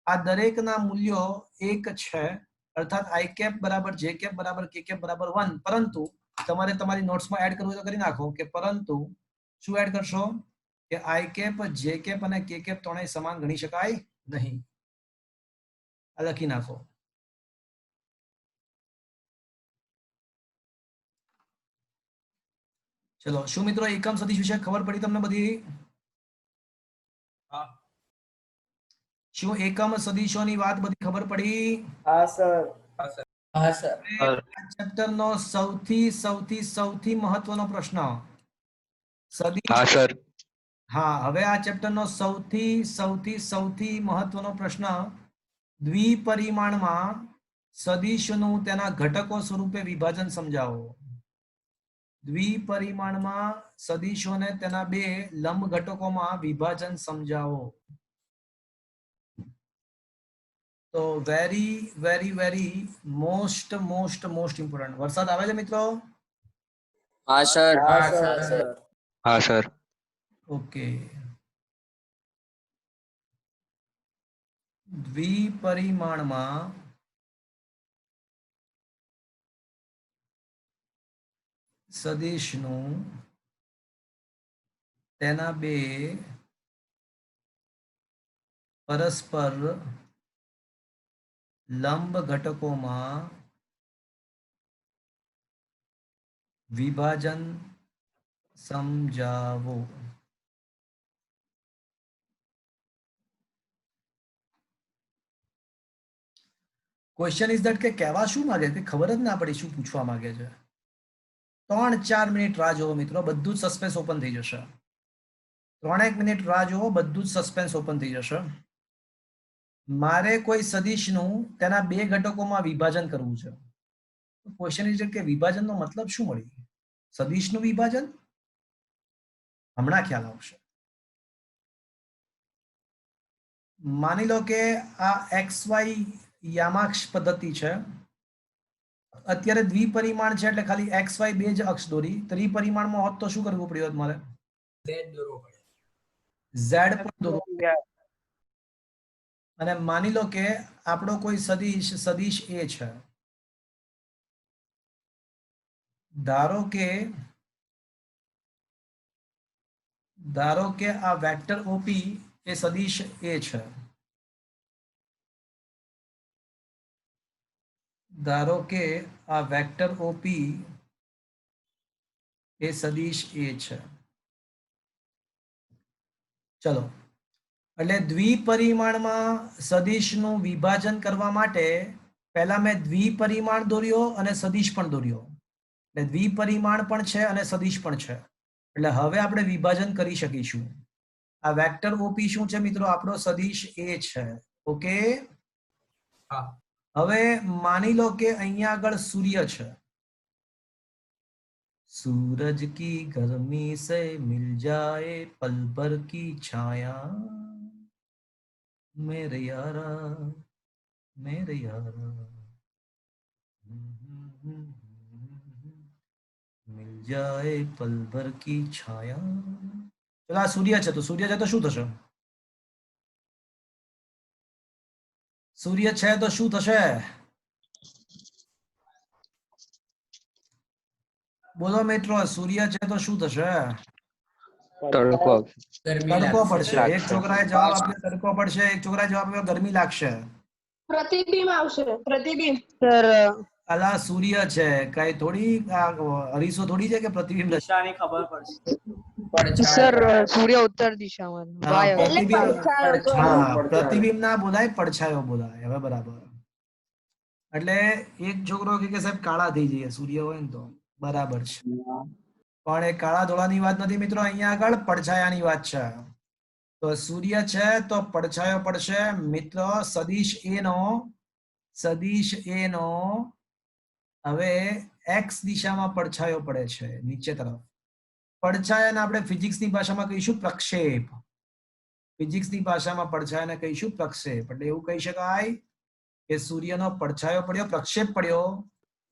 આ દરેકના મૂલ્યો એક છે, અર્થાત i કેપ બરાબર j કેપ બરાબર k કેપ બરાબર 1. પરંતુ તમારે તમારી નોટ્સમાં એડ કરવું તો કરી નાખો કે પરંતુ શું એડ કરશો કે i કેપ j કેપ અને k કેપ ત્રણેય સમાન ગણી શકાય નહીં. આ લખી નાખો. ચલો, શું મિત્રો એકમ સદિશ વિશે ખબર પડી તમને બધી? શું એકમ સદિશોની વાત બધી ખબર પડી? હા સર. હા સર. આ ચેપ્ટરનો સૌથી મહત્વનો પ્રશ્ન સદિશ. હા સર. હા, હવે આ ચેપ્ટરનો સૌથી મહત્વનો પ્રશ્ન, દ્વિપરિમાણમાં સદિશનું તેના ઘટકો સ્વરૂપે વિભાજન સમજાવો. દ્વિપરિમાણમાં સદિશોને તેના બે લંબ ઘટકોમાં વિભાજન સમજાવો. તો વેરી મોસ્ટ ઇમ્પોર્ટન્ટ. વરસાદ આવે છે મિત્રો? હા સર. હા સર. હા સર. ઓકે. દ્વિપરિમાણમાં સદિશનું તેના બે પરસ્પર લંબ ઘટકોમાં વિભાજન સમજાવો. ક્વેશ્ચન ઇઝ ધેટ કે કહેવા શું માંગે છે ખબર જ ના પડી શું પૂછવા માંગે છે. 3-4 મિનિટ રાહ જોવો મિત્રો, બધું જ સસ્પેન્સ ઓપન થઈ જશે. 3-1 મિનિટ રાહ જોવો, બધું જ સસ્પેન્સ ઓપન થઈ જશે. મારે કોઈ સદિશનું તેના બે ઘટકોમાં વિભાજન કરવું છે. ક્વેશ્ચન ઇઝ કે વિભાજનનો મતલબ શું મળી? સદિશનું વિભાજન? હમણાં ખ્યાલ આવશે. માની લો કે આ XY યામાક્ષ પદ્ધતિ છે. અત્યારે દ્વિપરિમાણ છે એટલે ખાલી XY બે જ અક્ષ દોરી. ત્રિપરિમાણમાં હોત તો શું કરવું પડ્યું હોત મારે? Z દોરવો પડે. Z પણ દોરવું. અને માની લો કે આપણો કોઈ સદિશ A છે. ધારો કે આ વેક્ટર OP એ સદિશ A છે. ધારો કે આ વેક્ટર OP એ સદિશ A છે. ચલો, એટલે દ્વિપરિમાણમાં સદિશનું વિભાજન કરવા માટે પહેલા મેં દ્વિપરિમાણ દોર્યો અને સદિશ પણ દોર્યો. એટલે દ્વિપરિમાણ પણ છે અને સદિશ પણ છે. એટલે હવે આપણે વિભાજન કરી શકીશું. આ વેક્ટર OP શું છે મિત્રો? આપણો સદિશ A છે. ઓકે. હવે માની લો કે અહીંયા આગળ સૂર્ય છે. सूरज की गर्मी से मिल जाए पल भर की छाया मेरे यारा मिल जाए पल भर की छाया. चलो આ સૂર્ય છે, તો સૂર્ય છે તો શું થશે? સૂર્ય છે તો શું થશે? બોલો મિત્રો, સૂર્ય છે તો શું થશે? તડકો. તડકો પડશે. એક છોકરાએ જવાબ આપ્યો તડકો પડશે, એક છોકરાએ જવાબ આપ્યો ગરમી લાગશે. પ્રતિબિંબ આવશે. પ્રતિબિંબ. સર અલા સૂર્ય છે, કઈ થોડી હરીસો થોડી છે કે પ્રતિબિંબ છે? દિશાની ખબર પડશે. પડછાયો. સૂર્ય ઉત્તર દિશામાં હા, વાય પ્રતિબિંબ પડછાયો. પ્રતિબિંબ ના બોલાય, પડછાયો બોલાય. હવે બરાબર. એટલે એક છોકરો કે સાહેબ કાળા થઈ જઈએ સૂર્ય હોય ને તો, બરાબર છે, પણ એ કાળા ધોળાની વાત નથી મિત્રો, અહીંયા આગળ પડછાયાની વાત છે. તો સૂર્ય છે તો પડછાયો પડશે મિત્રો. સદિશ એ નો હવે એક્સ દિશામાં પડછાયો પડે છે નીચે તરફ. પડછાયાને આપણે ફિઝિક્સની ભાષામાં કહીશું પ્રક્ષેપ. ફિઝિક્સની ભાષામાં પડછાયાને કહીશું પ્રક્ષેપ. એટલે એવું કહી શકાય કે સૂર્યનો પડછાયો પડ્યો, પ્રક્ષેપ પડ્યો,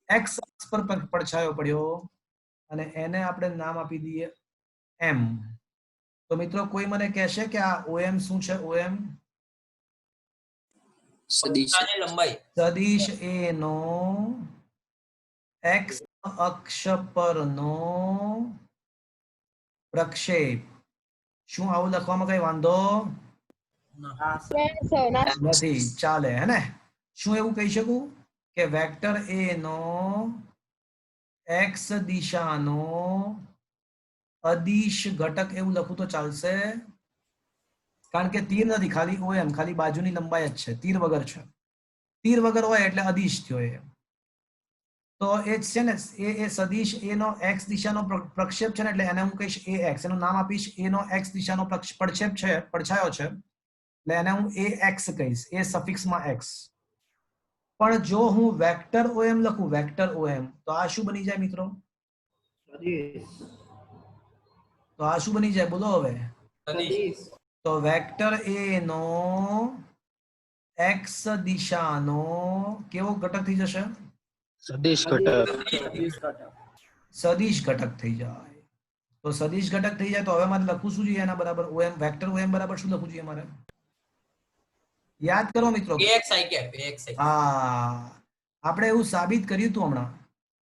એક્સ અક્ષ પર પડછાયો પડ્યો, અને એને આપણે નામ આપી દઈએ એમ. તો મિત્રો કોઈ મને કહેશે કે આ ઓએમ શું છે? ઓએમ પંખાની લંબાઈ. સદિશ એ નો એક્સ અક્ષ પરનો પ્રક્ષેપ. શું આવું લખવામાં કઈ વાંધો નથી? ચાલે હે ને? શું એવું કહી શકું કે વેક્ટર એ નો એક્સ દિશાનો અદિશ ઘટક એવું લખું તો ચાલશે? કારણ કે તીર નથી, ખાલી ઓએમ, ખાલી બાજુની લંબાઈ જ છે, તીર વગર છે. તીર વગર હોય એટલે અદિશ થયો એ. તો એ છે ને એ સદિશ એ નો એક્સ દિશાનો પ્રક્ષેપ છે ને, એટલે એને હું કહીશ એ એક્સ. એનું નામ આપીશ એ નો એક્સ દિશાનો પ્રક્ષેપ છે, પડછાયો છે, એટલે એને હું એ એક્સ કહીશ, એ સફિક્સમાં એક્સ. પણ જો હું વેક્ટર ઓએમ લખું, વેક્ટર ઓએમ, તો આ શું બની જાય મિત્રો? તો આ શું બની જાય બોલો હવે? તો વેક્ટર એ નો એક્સ દિશાનો કેવો ઘટક થઈ જશે? સદિશ ઘટક. સદિશ ઘટક થઈ જાય. તો સદિશ ઘટક થઈ જાય તો હવે મારે લખવું શું જોઈએ એના બરાબર? ઓએમ, વેક્ટર ઓએમ બરાબર શું લખવું જોઈએ મારે? યાદ કરો મિત્રો. હા, આપણે એવું સાબિત કર્યું હતું હમણાં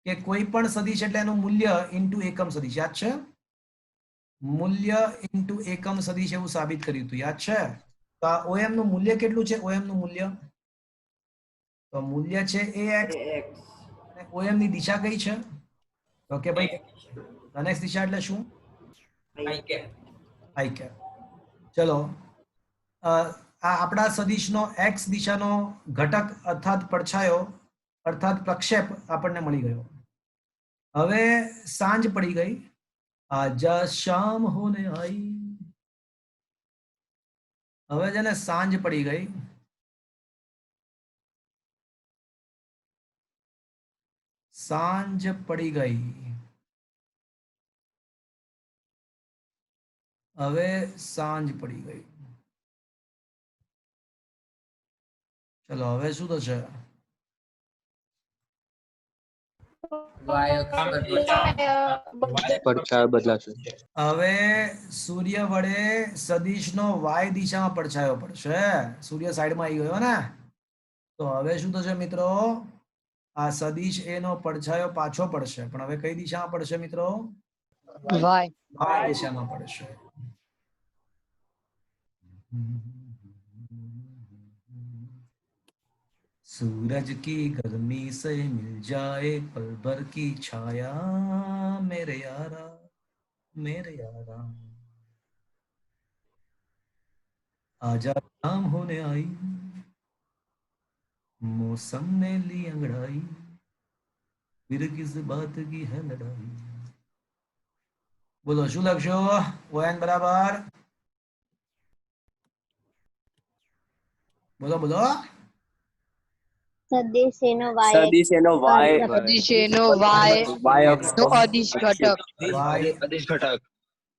કે કોઈ પણ સદિશ એટલે એનું મૂલ્ય ઇન્ટુ એકમ સદિશ. યાદ છે? મૂલ્ય ઇન્ટુ એકમ સદિશ એવું સાબિત કર્યું હતું, યાદ છે? તો આ ઓએમ નું મૂલ્ય કેટલું છે? ઓએમ નું મૂલ્ય, તો મૂલ્ય છે ax, અને ઓએમ ની દિશા કઈ છે? તો કે ભાઈ ધનેશ દિશા એટલે શું? I cap. ચલો, આ આપણા સદિશનો એક્સ દિશાનો ઘટક અર્થાત પડછાયો અર્થાત પ્રક્ષેપ આપણને મળી ગયો. હવે સાંજ પડી ગઈ, આજા શામ હોને આઈ. હવે છે ને સાંજ પડી ગઈ, સાંજ પડી ગઈ. હવે સાંજ પડી ગઈ. ચલો હવે શું થશે? પડછાયો બદલાશે. હવે સૂર્ય વડે સદિશનો વાય દિશામાં પડછાયો પડશે. સૂર્ય સાઈડમાં આવી ગયો ને, તો હવે શું થશે મિત્રો? આ સદિશ એ નો પડછાયો પાછો પડશે, પણ હવે કઈ દિશામાં પડશે મિત્રો? વાય વાય દિશામાં પડશે. सूरज की गर्मी से मिल जाए पल भर की छाया मेरे यारा, मेरे यारा. आजा शाम होने आई, मौसम ने ली अंगड़ाई, फिर किस बात की है लड़ाई. बोलो શું લખશો? ઓએન બરાબર બોલો બોલો. સદિશ એનો સદિશ એનો વાય સદિશ એનો વાય વાય અક્ષ નો અદિશ ઘટક વાય અદિશ ઘટક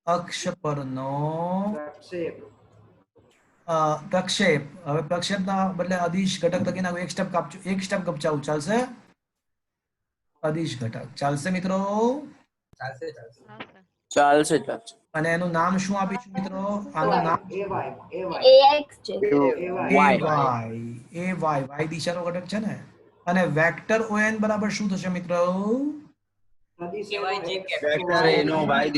અક્ષ પરનો પ્રક્ષેપ. હવે પ્રક્ષેપના બદલે અદિશ ઘટક લખી નાખો. એક સ્ટેપ કપચાવું ચાલશે? અદિશ ઘટક ચાલશે મિત્રો? ચાલશે. અને એનું નામ શું આપીશું મિત્રો? આનું નામ ax છે ay વાય દિશાનો ઘટક છે ને. અને વેક્ટર ઓએન બરાબર શું થશે મિત્રો? વેક્ટર એ નો વાય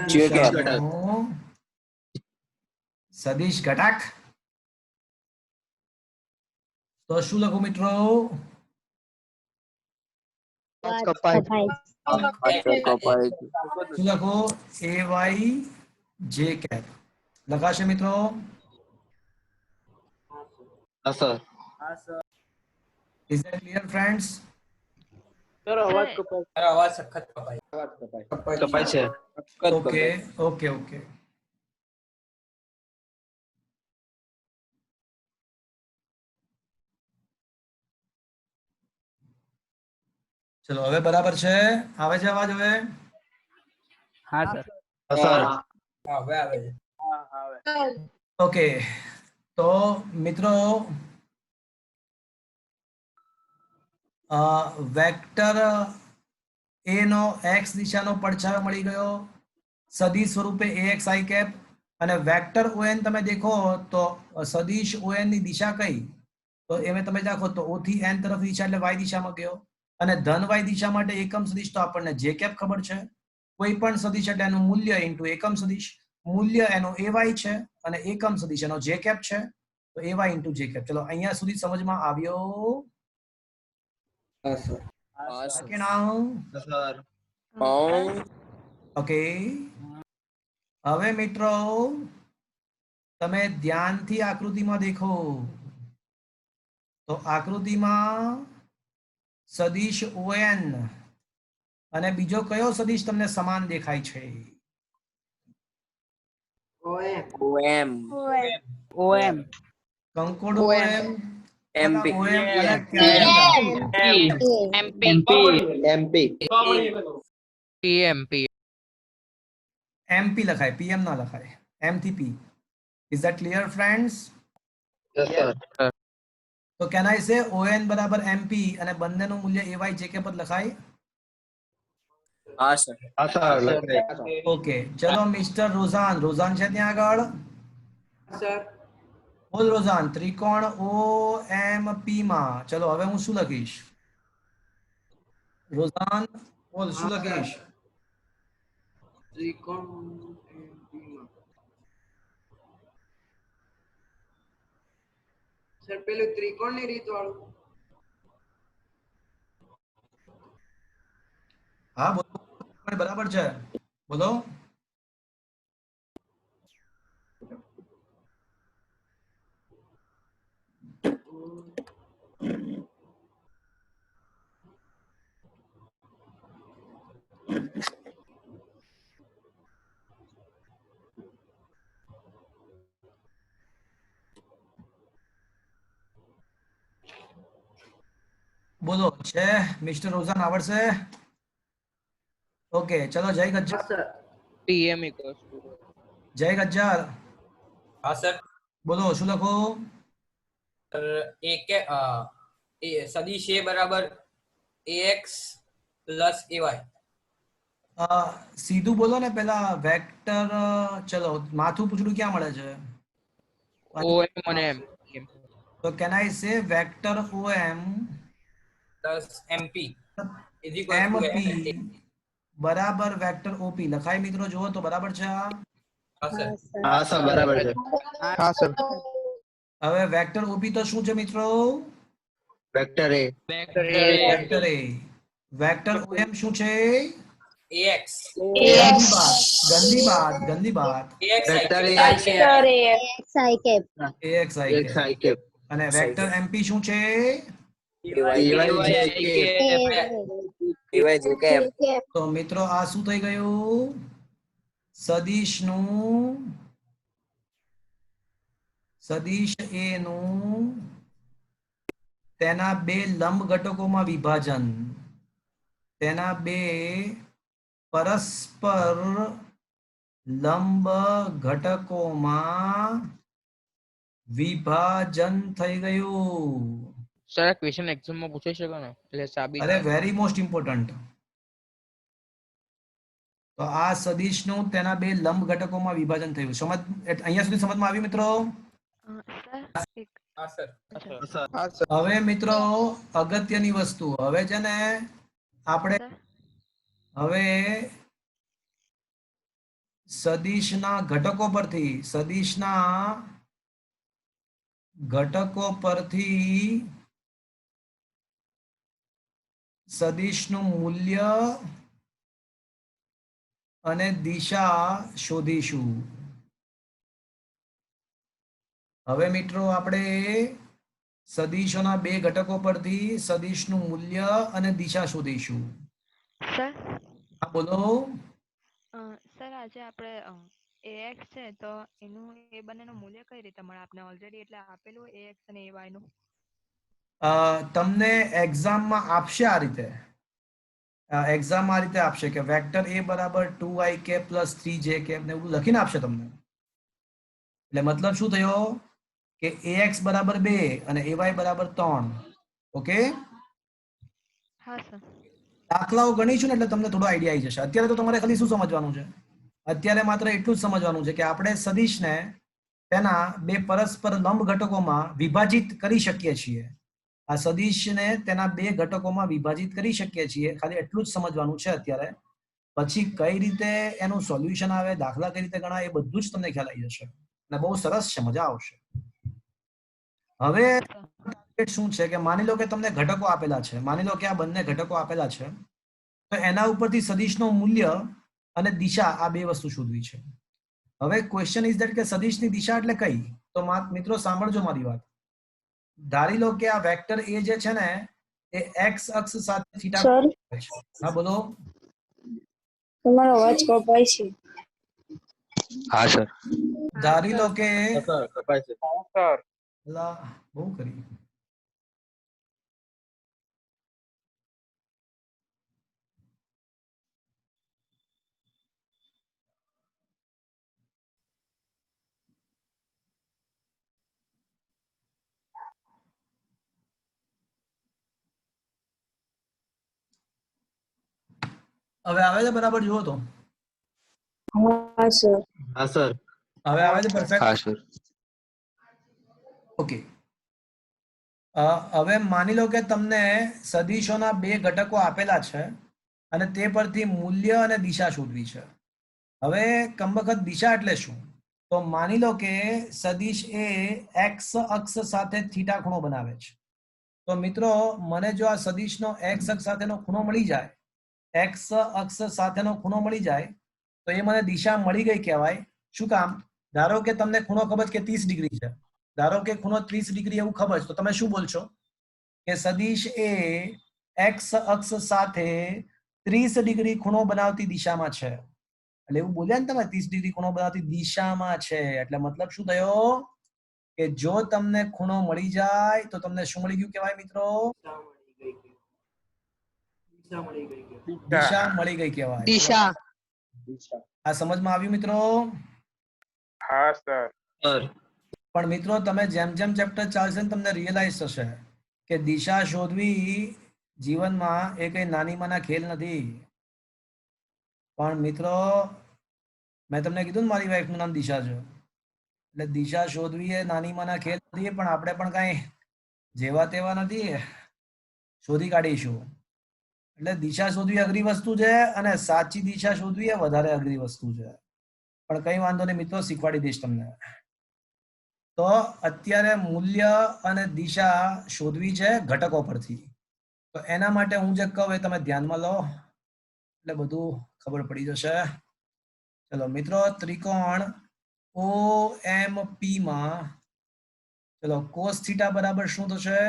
દિશાનો સદિશ ઘટક. તો શું લખું મિત્રો? કપાય કપાય શું લખો? AY J cap લખાશે મિત્રો? હા sir Is that clear friends? Sir અવાજ કપાય. તારો અવાજ સખત કપાય. કપાય છે Okay, okay, okay. ચલો હવે બરાબર છે? આવે છે અવાજ હવે? હા સર. સર હા હવે આવે છે. હા આવે. ઓકે, તો મિત્રો વેક્ટર એ નો x દિશાનો પડછાયો મળી ગયો સદિશ સ્વરૂપે AXI કેપ, અને વેક્ટર ON તમે દેખો તો સદિશ ON ની દિશા કઈ? તો એમે તમે રાખો તો O થી N તરફ દિશા એટલે y દિશામાં ગયો, અને ધન y દિશા માટે એકમ સદિશ તો આપણને J કેપ ખબર છે. કોઈ પણ સદિશ એટલે એનું મૂલ્ય ઇન્ટુ એકમ સદિશ, મૂલ્ય એનો AY છે અને એકમ સદિશ એનો J કેપ છે, તો AY ઇન્ટુ J કેપ. ચલો અહીંયા સુધી સમજમાં આવ્યો કે ના? સર ઓકે, હવે મિત્રો તમે ધ્યાનથી આકૃતિમાં દેખો તો આકૃતિમાં સદિશ ON અને બીજો કયો સદિશ તમને સમાન દેખાય છે? OM કંકોડો OM MP અલગ ક્યાં MP MP લખાય, PM ના લખાય, M થી P. Is that clear friends? Yes sir તો can I say ON બરાબર MP અને બંનેનું મૂલ્ય AY J કેપ જ લખાય? હા સર ઓકે, ચલો મિસ્ટર રોઝાન છે ત્યાં આગળ? બોલ રોઝાન, ત્રિકોણ OMP માં ચલો હવે હું શું લખીશ? રોઝાન બોલ શું લખીશ? સર પેલું ત્રિકોણની રીત વાળું. હા બોલો, બરાબર છે, બોલો. બોલો, છે મિસ્ટર રોઝાન આવડશે? ઓકે, ચલો જય ગજ્જર. PM જય ગજ્જર હા સર. બોલો શું લખો? એ કે એ સદિશ A બરાબર AX પ્લસ AY. સીધું બોલો ને, પેલા વેક્ટર ચલો માથું પૂછડું ક્યાં મળે છે? OM અને M તો કેન આઈ સે vector OM plus MP is equal to MP બરાબર વેક્ટર OP લખાય મિત્રો? જુઓ તો બરાબર છે આ? હા સર. હા સર બરાબર છે હા સર હવે વેક્ટર OP તો શું છે મિત્રો? Vector A vector A. Vector OM શું છે? AX ગંદી બાત AX vector AXI cap AXI cap અને વેક્ટર MP શું છે? તો મિત્રો આ શું થઈ ગયું? સદિશ A નું તેના બે લંબ ઘટકોમાં વિભાજન, તેના બે પરસ્પર લંબ ઘટકોમાં વિભાજન થઈ ગયું. સર ક્વેશ્ચન એક્ઝામ માં પૂછાઈ શકે ને, એટલે સાબિત અરે વેરી મોસ્ટ ઇમ્પોર્ટન્ટ. તો આ સદિશનું તેના બે લંબ ઘટકોમાં વિભાજન થયું. સમજ અહીંયા સુધી સમજમાં આવી મિત્રો? હા સર. હવે મિત્રો અગત્યની વસ્તુ, હવે છે ને આપણે હવે સદિશના ઘટકો પરથી સદિશનું મૂલ્ય અને દિશા શોધીશું. હવે મિત્રો આપણે સદિશોના બે ઘટકો પરથી સદિશનું મૂલ્ય અને દિશા શોધીશું. સર હા બોલો. સર આજે આપણે ax છે તો એનું એ બંનેનું મૂલ્ય કઈ રીતે મળે આપણે ઓલરેડી એટલે આપેલું ax અને ay નું. તમને એક્ઝામમાં આપશે આ રીતે. એક્ઝામ આ રીતે આપશે કે વેક્ટર a બરાબર 2ik પ્લસ 3jk ને એવું લખીને આપશે તમને. એટલે મતલબ શું થયો કે ax બરાબર 2 અને ay બરાબર 3. ઓકે. હા સર. દાખલાઓ ગણીશું ને એટલે તમને થોડો આઈડિયા આવી જશે. અત્યારે તો તમારે ખાલી શું સમજવાનું છે? અત્યારે માત્ર એટલું જ સમજવાનું છે કે આપણે સદિશને તેના બે પરસ્પર લંબ ઘટકોમાં વિભાજિત કરી શકીએ છીએ. આ સદિશને તેના બે ઘટકોમાં વિભાજિત કરી શકીએ છીએ. ખાલી એટલું જ સમજવાનું છે અત્યારે. પછી કઈ રીતે એનું સોલ્યુશન આવે, દાખલા કઈ રીતે ગણાય, એ બધું જ તમને ખ્યાલ આવી જશે અને બહુ સરસ છે, મજા આવશે. હવે શું છે કે માની લો કે તમને ઘટકો આપેલા છે, માની લો કે આ બંને ઘટકો આપેલા છે, તો એના ઉપરથી સદિશનું મૂલ્ય અને દિશા આ બે વસ્તુ શોધવી છે. હવે ક્વેશ્ચન ઇઝ ધેટ કે સદિશની દિશા એટલે કઈ? તો મિત્રો સાંભળજો મારી વાત. ધારી લો કે આ વેક્ટર a જે છે ને એ x અક્ષ સાથે થીટા સર છે. હા બોલો. તમારો અવાજ કપાય છે. હા સર. ધારી લો કે કપાય છે. સર બહુ કરી. હવે આવે છે બરાબર? જુઓ તો. હા સર. હા સર. હવે આવે છે પરફેક્ટ? હા સર. ઓકે. હવે માની લો કે તમને સદિશોના બે ઘટકો આપેલા છે અને તે પરથી મૂલ્ય અને દિશા શોધવી છે. હવે કમબખત દિશા એટલે શું? તો માની લો કે સદિશ એ x અક્ષ સાથે થીટા ખૂણો બનાવે છે. તો મિત્રો મને જો આ સદિશનો x અક્ષ સાથેનો ખૂણો મળી જાય, x અક્ષ સાથેનો ખૂણો મળી જાય તો એ મને દિશા મળી ગઈ કહેવાય. શું કામ? ધારો કે તમને ખૂણો ખબર કે 30 ડિગ્રી છે, ધારો કે ખૂણો 30 ડિગ્રી એવું ખબર છે, તો તમે શું બોલશો કે સદિશ એ x અક્ષ સાથે 30 ડિગ્રી ખૂણો બનાવતી દિશામાં છે. એટલે એવું બોલ્યા ને તમે 30 ડિગ્રી ખૂણો બનાવતી દિશામાં છે, એટલે મતલબ શું થયો કે જો તમને ખૂણો મળી જાય તો તમને શું મળી ગયું કહેવાય મિત્રો? દિશા મળી ગઈ કહેવાય. દિશા. આ સમજમાં આવ્યું મિત્રો? હા સર. પણ મિત્રો તમે જેમ જેમ ચેપ્ટર ચાલશે ને તમને રિયલાઇઝ થશે કે દિશા શોધવી જીવનમાં એ કઈ નાની માના ખેલ નથી. પણ મિત્રો મેં તમને કીધું ને મારી વાઈફનું નામ દિશા છે, એટલે દિશા શોધવી એ નાની માના ખેલ નથી, પણ આપણે પણ કઈ જેવા તેવા નથી, શોધી કાઢીશું. એટલે દિશા શોધવી અઘરી વસ્તુ છે અને સાચી દિશા શોધવી એ વધારે અઘરી વસ્તુ છે. પણ કઈ વાંધો નહીં મિત્રો, શીખવાડી દઈશ તમને. તો અત્યારે મૂલ્ય અને દિશા શોધવી છે ઘટકો પરથી. તો એના માટે હું જે કહું એ તમે ધ્યાનમાં લો એટલે બધું ખબર પડી જશે. ચલો મિત્રો, ત્રિકોણ OMP માં ચલો cos થીટા બરાબર શું થશે?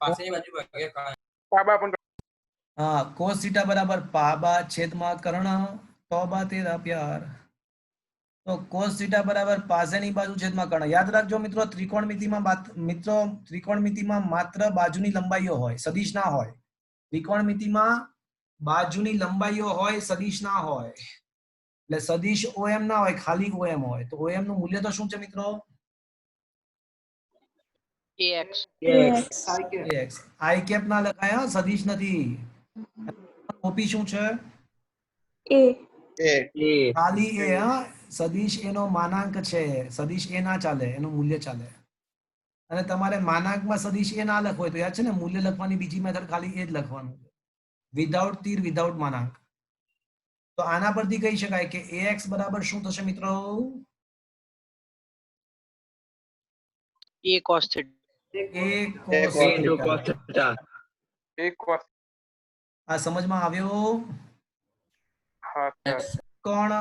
પાછળની બાજુ ભાગ્યા બાબા પણ હા, cos થીટા બરાબર પાબા છેદમાં કર્ણ તોબા તેરા પ્યાર. તો cos થીટા બરાબર પાસેની બાજુ છેદમાં કર્ણ. યાદ રાખજો મિત્રો, ત્રિકોણમિતિમાં માત્ર બાજુની લંબાઈઓ હોય, સદિશ ના હોય. ત્રિકોણમિતિમાં બાજુની લંબાઈઓ હોય, સદિશ ના હોય. એટલે સદિશ OM ના હોય, ખાલી OM હોય. તો OM નું મૂલ્ય તો શું છે મિત્રો? ax. ax. i કેપ ના લખાય, સદિશ નથી. OP શું છે? ખાલી એ. સદિશ એનો માનાંક છે, સદિશ એ ના ચાલે, એનું મૂલ્ય ચાલે. અને તમારે માનાંકમાં સદિશ એ ના લખવો હોય તો યાદ છે ને, મૂલ્ય લખવાની બીજી મેથડ ખાલી એ જ લખવાનું, વિધાઉટ તીર, વિધાઉટ માનાંક. તો આના પરથી કહી શકાય કે ax બરાબર શું થશે મિત્રો? a cos theta. a cos theta. એક આ સમજમાં આવ્યો? હા સર. કોણ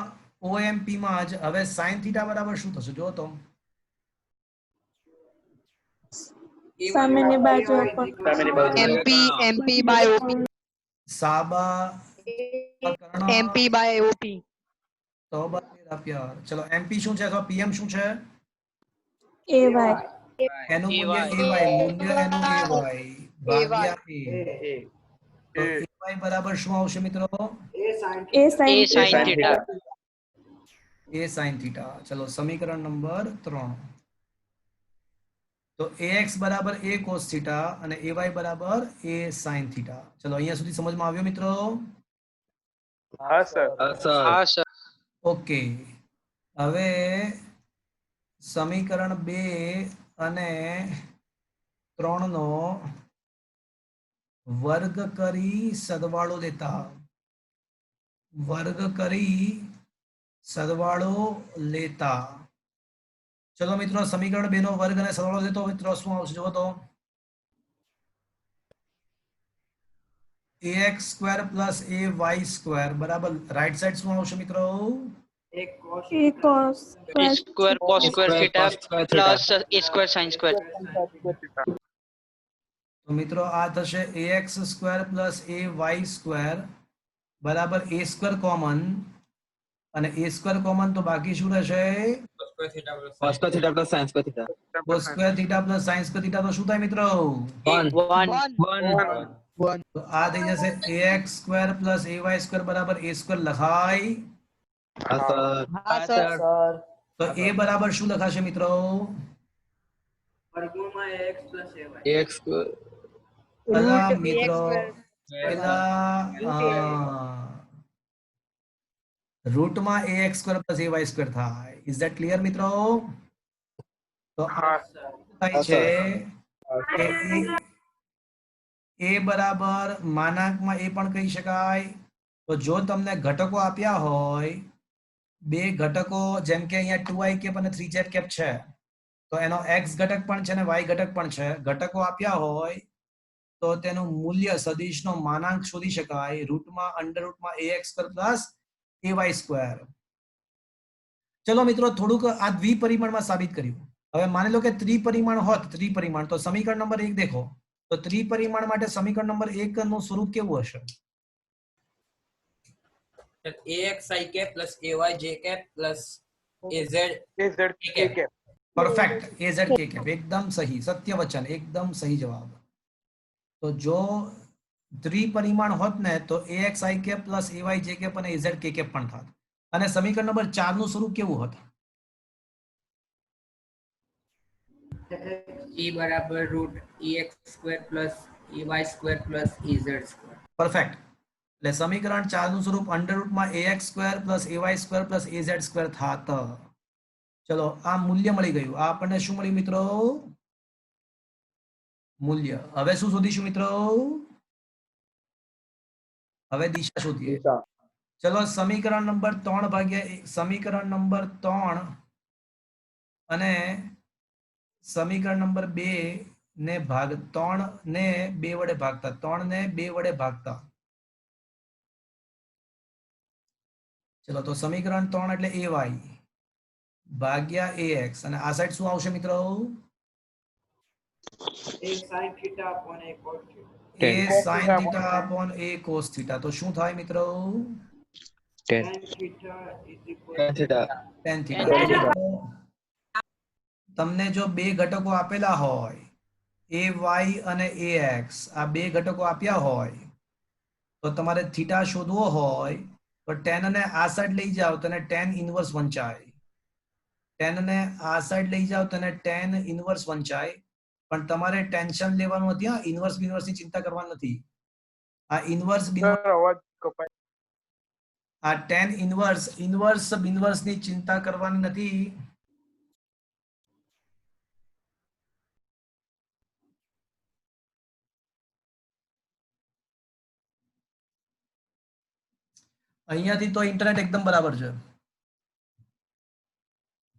OMP માં જ હવે sin થીટા બરાબર શું થશે જો તો સામેની બાજુ આપો. MP by OP. સાબા Karna MP by OP. તોબા તેરા પ્યાર. ચલો MP શું છે અથવા PM શું છે? AY. એનું મૂલ્ય AY, મૂલ્ય એનું AY ભાગ્યા A. તો AY બરાબર શું આવશે મિત્રો? A sin A sin theta. A sin theta. ચલો સમીકરણ નંબર 3. તો AX બરાબર A cos થીટા અને AY બરાબર A sin થીટા. ચલો અહીંયા સુધી સમજમાં આવ્યો મિત્રો? હા સર. હા સર. ઓકે. હવે સમીકરણ 2 અને 3 નો વર્ગ કરી સરવાળો લેતા ચલો મિત્રો સમીકરણ 2 નો વર્ગ અને સરવાળો લેતો મિત્રો શું આવશે જો તો ax square plus ay square બરાબર રાઈટ સાઈડ શું આવશે મિત્રો? A cos A square cos square theta plus A square sin square. તો મિત્રો આ થશે ax square plus ay square બરાબર a સ્ક્વેર કોમન અને a સ્ક્વેર કોમન તો બાકી શું રહેશે? cos square theta plus sin square theta. cos square theta plus sin square theta તો શું થાય મિત્રો? 1. તો આ થઈ જશે ax square plus ay square બરાબર a સ્ક્વેર લખાય. હા સર. તો a બરાબર શું લખાશે મિત્રો? ax square પેલા મિત્રો પેલા રૂટમાં ax square plus ay square થાય. ઇઝ ધેટ ક્લિયર મિત્રો? તો આ થાય છે કે a બરાબર માનાંકમાં a પણ કહી શકાય. તો જો તમને ઘટકો આપ્યા હોય બે ઘટકો જેમ કે અહીંયા 2i કેપ અને 3z કેપ છે તો એનો x ઘટક પણ છે અને y ઘટક પણ છે. ઘટકો આપ્યા હોય તો તેનું મૂલ્ય સદિશનો માનાંક શોધી શકાય રૂટમાં અંડર રૂટમાં ax square plus ay square. ચલો મિત્રો થોડુંક આ દ્વિપરિમાણમાં સાબિત કર્યું. હવે માની લો કે ત્રિપરિમાણ હોત ત્રિપરિમાણ તો સમીકરણ નંબર 1 દેખો તો ત્રિપરિમાણ માટે સમીકરણ નંબર 1 નું સ્વરૂપ કેવું હશે? ax i cap plus ay j cap plus az AZ K cap. Perfect az k cap એકદમ સહી સત્ય વચન એકદમ સહી જવાબ. તો જો ત્રિપરિમાણ હોત ને તો ax i cap plus ay j cap અને az k cap પણ થાત. અને સમીકરણ નંબર 4 નું સ્વરૂપ કેવું હોત? E બરાબર root ex square plus ay square plus ez square. Perfect. એટલે સમીકરણ 4 નું સ્વરૂપ અંડર રૂટમાં ax square plus ay square plus az square થાત. ચલો આ મૂલ્ય મળી ગયું. આ આપણને શું મળ્યું મિત્રો? મૂલ્ય. હવે શું શોધીશું મિત્રો? હવે દિશા શોધીએ. ચલો સમીકરણ નંબર 3 ભાગ્યા સમીકરણ નંબર 3 અને સમીકરણ નંબર 2 ને ભાગ 3 ને 2 વડે ભાગતા 3 ને 2 વડે ભાગતા ચલો તો સમીકરણ 3 એટલે ay ભાગ્યા ax અને આ સાઈડ શું આવશે મિત્રો? a sin theta upon a cos theta. તો શું થાય મિત્રો? tan theta. tan theta. તમને જો બે ઘટકો આપેલા હોય ay અને ax આ બે ઘટકો આપ્યા હોય તો તમારે થીટા શોધવો હોય તો tan ને આ સાઈડ લઈ જાઓ તો tan ઇન્વર્સ વંચાય. tan ને આ સાઈડ લઈ જાઓ તો tan ઇન્વર્સ વંચાય. પણ તમારે ટેન્શન લેવાનું નથી. આ ઇન્વર્સ બિન્વર્સ ની ચિંતા કરવાની નથી. આ ઇન્વર્સ અવાજ કપાય. આ tan ઇન્વર્સ ઇન્વર્સ બિન્વર્સ ની ચિંતા કરવાની નથી. અહીંયાથી તો ઇન્ટરનેટ એકદમ બરાબર છે.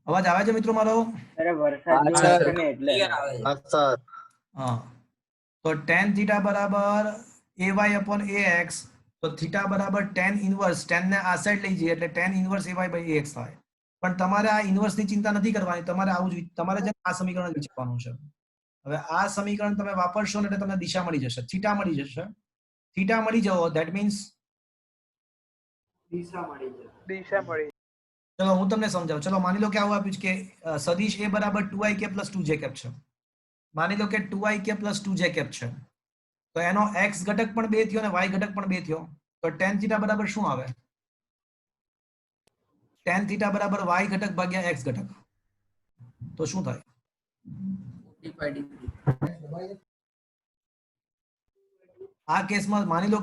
અવાજ આવે છે મિત્રો મારો? હા તો tan થીટા બરાબર ay upon ax, તો થીટા બરાબર tan ઇન્વર્સ, tan ને આ સાઈડ લઈ જઈએ એટલે tan inverse ay by ax થાય. પણ તમારે આ ઇન્વર્સ ની ચિંતા નથી કરવાની, તમારે આવું જ તમારે છે ને આ સમીકરણ વિચારવાનું છે. હવે આ સમીકરણ તમે વાપરશો ને એટલે તમને દિશા મળી જશે, થીટા મળી જશે. થીટા મળી જવો ધેટ મીન્સ દિશા મળી. ચલો હું તમને સમજાવું. ચલો માની લો કે આવું આપ્યું છે કે સદિશ a બરાબર 2ik plus 2j cap છે. માની લો કે 2ik plus 2j cap છે, તો એનો x ઘટક પણ 2 થયો અને y ઘટક પણ 2 થયો, તો tan થીટા બરાબર શું આવે? tan થીટા બરાબર y ઘટક ભાગ્યા x ઘટક, તો શું થાય? 45 degree. આ કેસમાં માની લો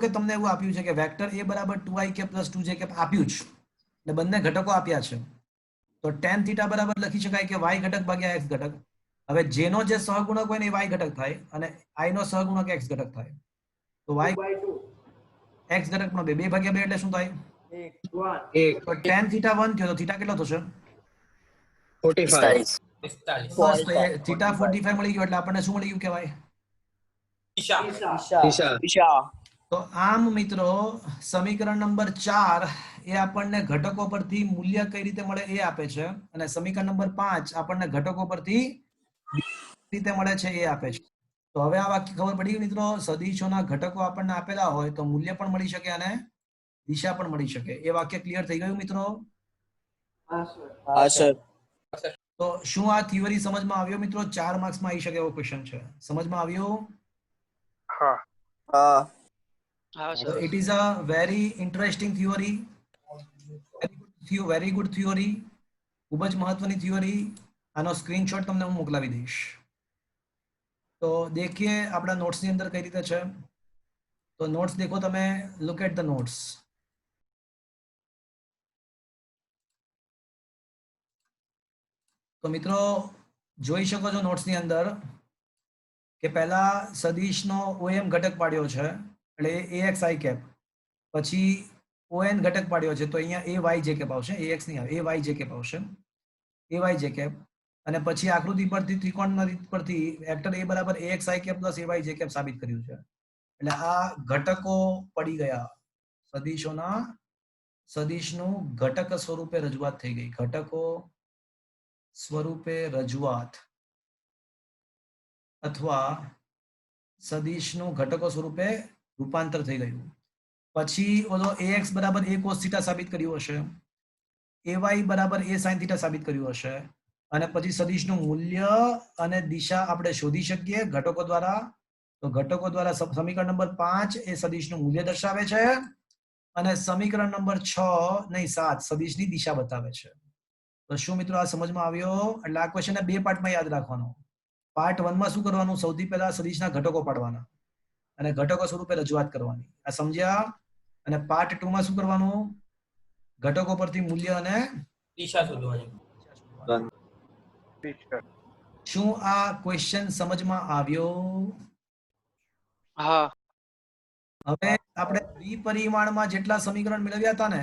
કે તમને એવું આપ્યું છે કે વેક્ટર a બરાબર 2ik plus 2j cap આપ્યું છે એટલે બંને ઘટકો આપ્યા છે, તો tan થીટા બરાબર લખી શકાય કે y ઘટક ભાગ્યા x ઘટક. હવે j નો જે સહગુણક હોય ને એ y ઘટક થાય અને i નો સહગુણક x ઘટક થાય, તો y x ઘટક નો 2 ભાગ્યા 2 એટલે શું થાય? 1. તો tan થીટા 1 થયો તો થીટા કેટલો થશે? 45. બસ તો એ થીટા 45 મળી ગયો એટલે આપણને શું મળી ગયું કહેવાય? દિશા. તો આમ મિત્રો સમીકરણ નંબર 4 એ આપણને ઘટકો પરથી મૂલ્ય કઈ રીતે મળે એ આપે છે, અને સમીકરણ નંબર 5 આપણને ઘટકો પરથી રીતે મળે છે એ આપે છે. તો હવે આ વાક્ય ખબર પડી ગઈ મિત્રો, સદિશોના ઘટકો આપણને આપેલા હોય તો મૂલ્ય પણ મળી શકે અને દિશા પણ મળી શકે. એ વાક્ય ક્લિયર થઈ ગયું મિત્રો? હા સર. તો શું આ થિયરી સમજમાં આવ્યો મિત્રો? 4 માર્ક્સમાં આવી શકે એવો ક્વેશ્ચન છે. સમજમાં આવ્યો? હા. હા. So it is a very interesting theory, very good theory, ખૂબ જ મહત્વની થિયરી. આનો સ્ક્રીનશોટ તમને હું મોકલાવી દઈશ. તો દેખીએ આપણા નોટ્સ ની અંદર કઈ રીતે છે. તો નોટ્સ દેખો તમે, લુક એટ ધ નોટ્સ. તો મિત્રો જોઈ શકો છો નોટ્સ ની અંદર કે પહેલા સદિશનો OM ઘટક પાડ્યો છે એટલે ax i cap, પછી ON ઘટક પાડ્યો છે તો અહીંયા ay j cap આવશે, ax નહીં આવે, ay j cap આવશે, ay j cap. અને પછી આકૃતિ પરથી ત્રિકોણના રીત પરથી વેક્ટર a બરાબર ax i cap plus ay j cap સાબિત કર્યું છે. એટલે આ ઘટકો પડી ગયા, સદિશનું ઘટક સ્વરૂપે રજૂઆત થઈ ગઈ, ઘટકો સ્વરૂપે રજૂઆત અથવા સદિશનું ઘટકો સ્વરૂપે રૂપાંતર થઈ ગયું. પછી ઓલો ax બરાબર a cos θ સાબિત કર્યું હશે, ay બરાબર a sin θ સાબિત કર્યું હશે, અને પછી સદિશનું મૂલ્ય અને દિશા આપણે શોધી શકીએ ઘટકો દ્વારા. તો ઘટકો દ્વારા સમીકરણ નંબર 5 એ સદિશનું મૂલ્ય દર્શાવે છે અને સમીકરણ નંબર 6 નહીં 7 સદિશની દિશા બતાવે છે. તો શું મિત્રો આ સમજમાં આવ્યો? એટલે આ ક્વેશ્ચનને 2 પાર્ટમાં યાદ રાખવાનો. પાર્ટ 1 માં શું કરવાનું? સૌથી પહેલા સદિશના ઘટકો પાડવાના અને ઘટકો સ્વરૂપે રજૂઆત કરવાની, આ સમજ્યા? અને પાર્ટ 2 માં શું કરવાનું? ઘટકો પરથી મૂલ્ય અને દિશા શોધવાની. શું આ ક્વેશ્ચન સમજમાં આવ્યો? હા. હવે આપણે દ્વિપરિમાણમાં જેટલા સમીકરણ મેળવ્યા હતા ને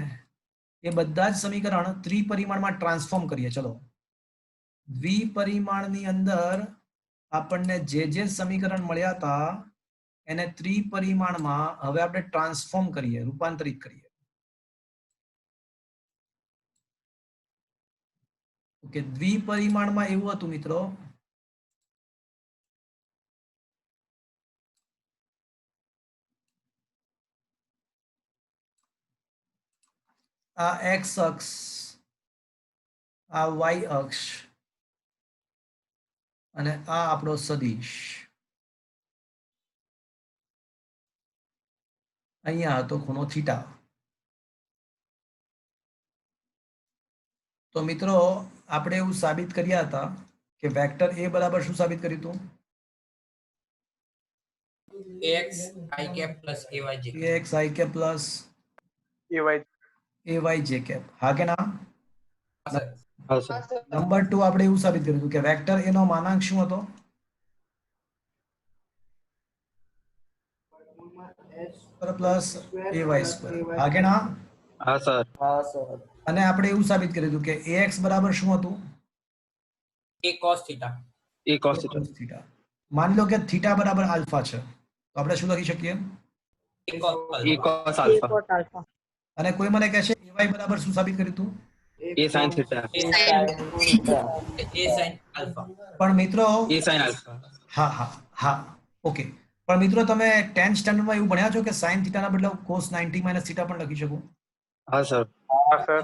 એ બધા જ સમીકરણ ત્રિપરિમાણમાં ટ્રાન્સફોર્મ કરીએ. ચલો દ્વિપરિમાણની અંદર આપણને જે સમીકરણ મળ્યા હતા એને ત્રિપરિમાણમાં હવે આપણે ટ્રાન્સફોર્મ કરીએ, રૂપાંતરિત કરીએ. ઓકે, દ્વિપરિમાણમાં એવું હતું મિત્રો આ x અક્ષ, આ y અક્ષ અને આ આપણો સદિશ. અહીંયા હતો ખૂણો થીટા. તો મિત્રો આપણે એવું સાબિત કર્યા હતા કે વેક્ટર a બરાબર શું સાબિત કર્યું હતું? ax i cap plus ay j cap. ax i cap plus ay j cap. હા કે ના? નંબર 2 આપણે એવું સાબિત કર્યું હતું કે વેક્ટર a નો માનાંક શું હતો? Plus ay square. હા કે ના? હા સર. અને આપણે એવું સાબિત કર્યું હતું કે ax બરાબર શું હતું? a cos θ. માની લો કે થીટા બરાબર આલ્ફા છે તો આપણે શું લખી શકીએ? E cos alpha. અને કોઈ મને કહેશે ay બરાબર શું સાબિત કર્યું હતું? A sin theta. A sin alpha. પણ મિત્રો A sin alpha. હા હા હા ઓકે, પણ મિત્રો તમે 10th સ્ટાન્ડર્ડમાં એવું ભણ્યા છો કે sin θ ના બદલે cos 90 - θ પણ લખી શકો? हाँ सर. हाँ सर.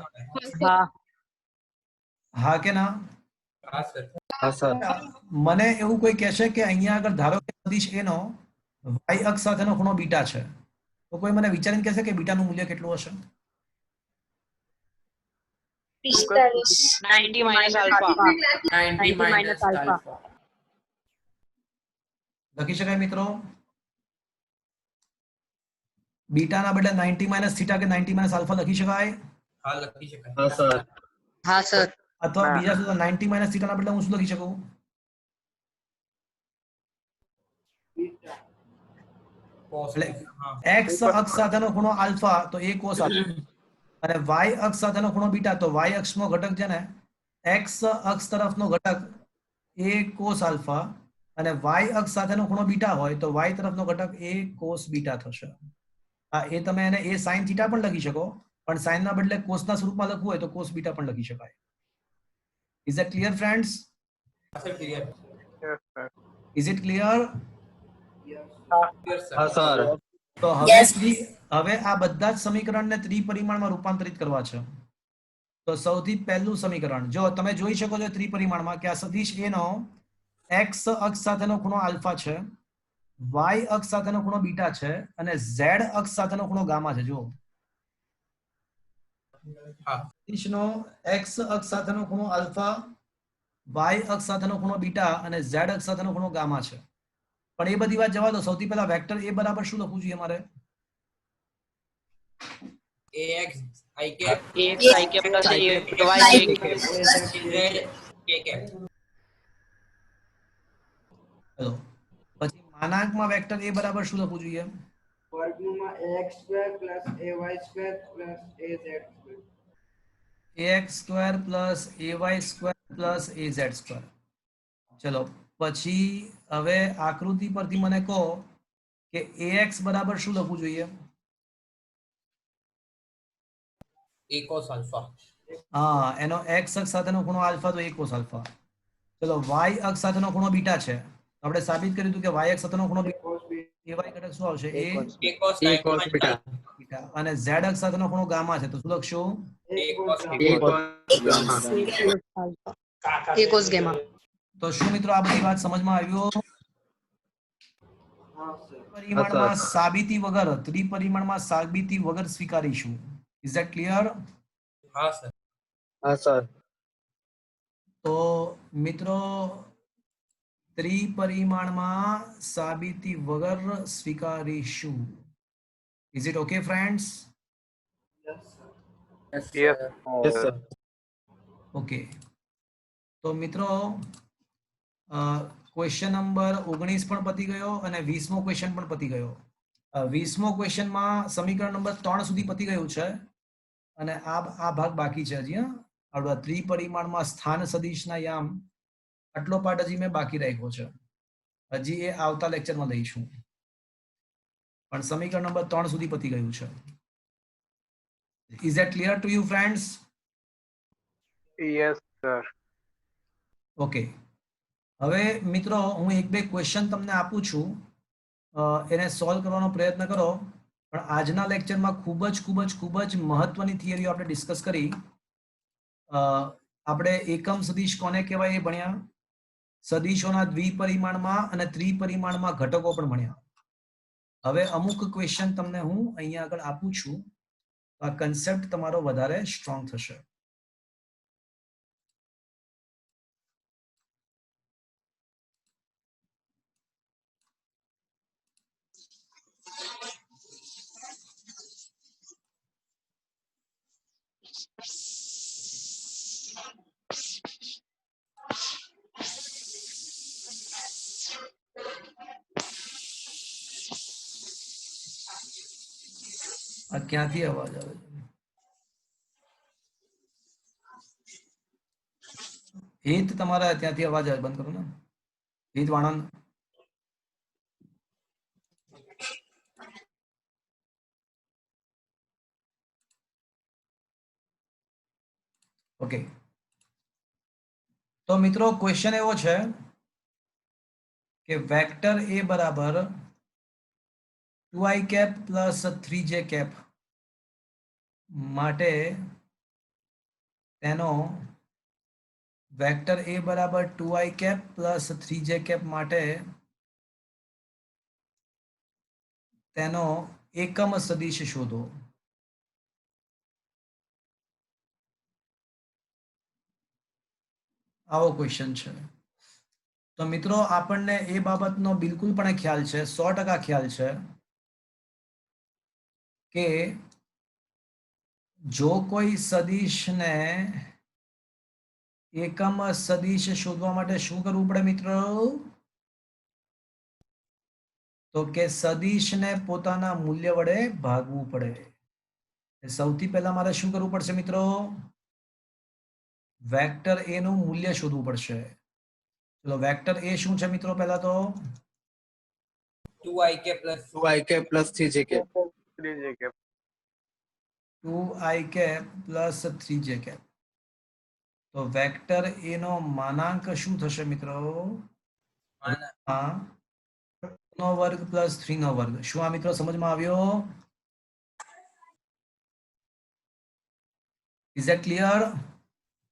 હા કે ના? हाँ सर. हाँ सर. મને એવું કોઈ કહેશે કે અહીંયા આગળ ધારો કે સદિશ a નો y અક્ષ સાથેનો ખૂણો બીટા છે, તો કોઈ મને વિચારીને કહેશે કે બીટાનું મૂલ્ય કેટલું હશે? 90 minus alpha. 90 minus alpha. લખી શકાય મિત્રો? બીટાના બદલે 90 - θ કે 90 - આલ્ફા લખી શકાય? हाँ लखी शकाय. हाँ सर. હા સર. અથવા બીજા શું 90 - θ ના બદલે હું શું લખી શકું? એટલે x અક્ષ સાથેનો ખૂણો આલ્ફા તો a cos આલ્ફા અને y અક્ષ સાથેનો ખૂણો બીટા તો y અક્ષનો ઘટક છે ને x અક્ષ તરફનો ઘટક a cos આલ્ફા અને y અક્ષ સાથેનો ખૂણો બીટા હોય તો y તરફનો ઘટક a cos બીટા થશે. હા, એ તમે એને a sin θ પણ લખી શકો, પણ sin ના બદલે cos ના સ્વરૂપમાં લખવું હોય તો cos બીટા પણ લખી શકાય. Is that clear friends? Yes sir. Is it clear? हाँ सर. તો હવે આ બધા જ સમીકરણને ત્રિપરિમાણમાં રૂપાંતરિત કરવા છે. તો સૌથી પહેલું સમીકરણ જો તમે જોઈ શકો છો ત્રિપરિમાણમાં કે આ સદિશ a નો x અક્ષ સાથેનો ખૂણો આલ્ફા છે, y અક્ષ સાથેનો ખૂણો બીટા છે અને z અક્ષ સાથેનો ખૂણો ગામા છે. જો સદિશનો x અક્ષ સાથેનો ખૂણો આલ્ફા, y અક્ષ સાથેનો ખૂણો બીટા અને z અક્ષ સાથેનો ખૂણો ગામા છે. પણ એ બધી વાત જવા દો, સૌથી પહેલા વેક્ટર a બરાબર શું લખવું જોઈએ મારે? ax I cap. AX I cap plus AY J cap. Z K cap. ચલો પછી માનાંકમાં વેક્ટર a બરાબર શું લખવું જોઈએ? વર્ગમૂળમાં ax² + ay² + az². ax² + ay² + az². ચલો પછી હવે આકૃતિ પરથી મને કહો કે ax બરાબર શું લખવું જોઈએ? A cos alpha. હા, એનો x અક્ષ સાથેનો ખૂણો આલ્ફા તો a cos આલ્ફા. ચલો y અક્ષ સાથેનો ખૂણો બીટા છે, તો આપણે સાબિત કર્યું હતું કે y અક્ષ સાથેનો ખૂણો ay ઘટક શું આવશે? A cos 90 beta. અને z અક્ષ સાથેનો ખૂણો ગામા છે, તો શું લખશું? A cos gamma. તો શું મિત્રો આ બધી વાત સમજમાં આવ્યો? પરિમાણમાં સાબિતી વગર ત્રિપરિમાણમાં સાબિતી વગર સ્વીકારીશું. Is that clear? हाँ सर. हाँ सर. તો મિત્રો ત્રિપરિમાણમાં સાબિતી વગર સ્વીકારીશું. Is it okay friends? Yes Yes sir. Okay, તો મિત્રો ક્વેશ્ચન નંબર 19 પણ પતી ગયો અને 20મો ક્વેશ્ચન પણ પતી ગયો. 20મો ક્વેશ્ચનમાં સમીકરણ નંબર 3 સુધી પતી ગયું છે અને આ ભાગ બાકી છે હજી. હા, ત્રિપરિમાણમાં સ્થાન સદિશના યામ આટલો પાર્ટ હજી મેં બાકી રાખ્યો છે, હજી એ આવતા લેક્ચરમાં લઈશું, પણ સમીકરણ નંબર 3 સુધી પતી ગયું છે. Is that clear to you friends? Yes sir. Okay, હવે મિત્રો હું એક બે ક્વેશ્ચન તમને આપું છું, એને સોલ્વ કરવાનો પ્રયત્ન કરો. પણ આજના લેક્ચરમાં ખૂબ જ મહત્વની થિયરીઓ આપણે ડિસ્કસ કરી. આપણે એકમ સદિશ કોને કહેવાય એ ભણ્યા, સદિશોના દ્વિપરિમાણમાં અને ત્રિપરિમાણમાં ઘટકો પણ ભણ્યા. હવે અમુક ક્વેશ્ચન તમને હું અહીંયા આગળ આપું છું, આ કન્સેપ્ટ તમારો વધારે સ્ટ્રોંગ થશે. આ ક્યાંથી અવાજ આવે છે? હિત તમારા ત્યાંથી અવાજ આવે, બંધ કરો ને હિત વાણંદ. ઓકે, તો મિત્રો ક્વેશ્ચન એવો છે કે વેક્ટર એ બરાબર 2i cap plus 3j cap માટે તેનો વેક્ટર એ બરાબર 2i cap plus 3j cap માટે તેનો એકમ સદિશ શોધો. આવો ક્વેશ્ચન છે. તો મિત્રો આપણને એ બાબતનો બિલકુલ પણ ખ્યાલ છે, 100% ખ્યાલ છે કે જો કોઈ સદિશને એકમ સદિશ શોધવા માટે શું કરવું પડે મિત્રો? તો કે સદિશને પોતાના મૂલ્ય વડે ભાગવું પડે. સૌથી પહેલા મારે શું કરવું પડશે મિત્રો? વેક્ટર એ નું મૂલ્ય શોધવું પડશે. ચલો વેક્ટર એ શું છે મિત્રો? પહેલા તો 2ik plus 2ik plus 3jk. 2i cap plus 3j cap. તો વેક્ટર એ નો માનાંક શું થશે મિત્રો? નો વર્ગ પ્લસ 3 નો વર્ગ. શું આ મિત્રો સમજમાં આવ્યો? Is that clear?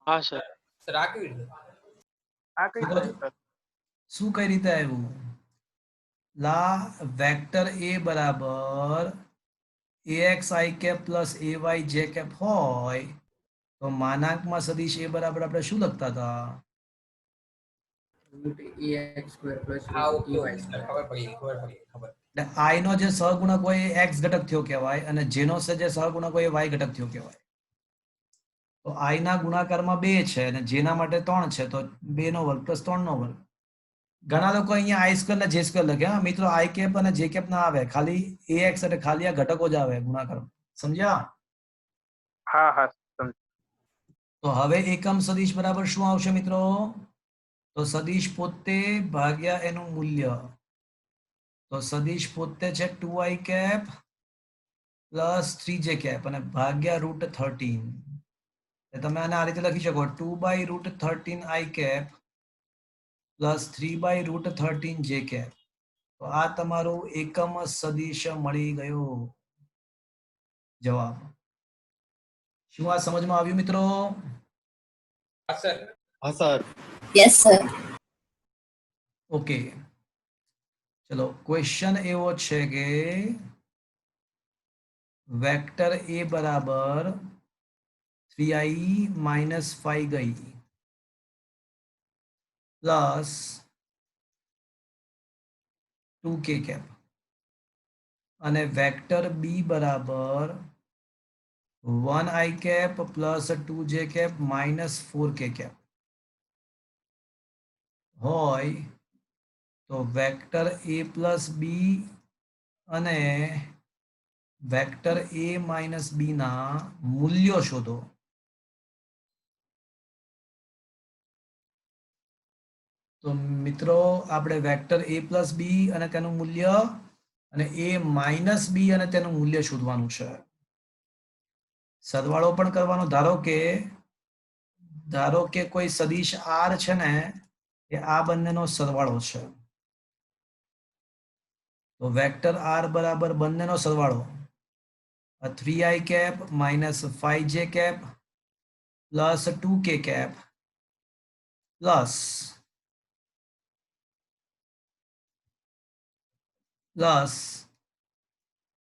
હા સર. સર આ કેવી રીતે? શું કઈ રીતે આવ્યું? લા વેક્ટર એ બરાબર axi cap plus ay j cap હોય તો માનાંકમાં સદિશ એ બરાબર આપણે શું લખતા હતા? ax square plus હા ઓકે ay square. ખબર પડી ખબર. એટલે i નો જે સહગુણક હોય એ x ઘટક થયો કહેવાય અને j નો જે સહગુણક હોય એ y ઘટક થયો કહેવાય. તો i ના ગુણાકારમાં 2 છે અને j ના માટે 3 છે, તો 2 નો વર્ગ પ્લસ 3 નો વર્ગ. ઘણા લોકો અહીંયા i સ્ક્વેર ને j સ્ક્વેર લખે. હા મિત્રો i કેપ અને j કેપ ના આવે, ખાલી ax એટલે ખાલી આ ઘટકો જ આવે ગુણાકાર. સમજ્યા? હા હા તો હવે એકમ સદિશ બરાબર શું આવશે મિત્રો? તો સદિશ પોતે ભાગ્યા એનું મૂલ્ય. તો સદિશ પોતે છે 2i cap plus 3j cap અને ભાગ્યા √13. તમે આને આ રીતે લખી શકો 2/√13i cap plus 3/√13j cap. તો આ તમારું એકમ સદિશ મળી ગયો જવાબ. શું આ સમજમાં આવ્યું મિત્રો? હા સર. હા સર. Yes sir. ઓકે, ચલો ક્વેશ્ચન એવો છે કે વેક્ટર એ બરાબર 3i - 5 ગઈ પ્લસ 2k કેપ અને વેક્ટર બી બરાબર 1i cap plus 2j cap minus 4k cap હોય તો વેક્ટર એ પ્લસ બી અને વેક્ટર એ માઇનસ બી ના મૂલ્યો શોધો. તો મિત્રો આપણે વેક્ટર એ પ્લસ બી અને તેનું મૂલ્ય અને એ માઇનસ બી અને તેનું મૂલ્ય શોધવાનું છે. સરવાળો પણ કરવાનો. ધારો કે કોઈ સદિશ r છે ને એ આ બંનેનો સરવાળો છે. તો વેક્ટર r બરાબર બંનેનો સરવાળો 3i cap minus 5j cap plus 2k cap plus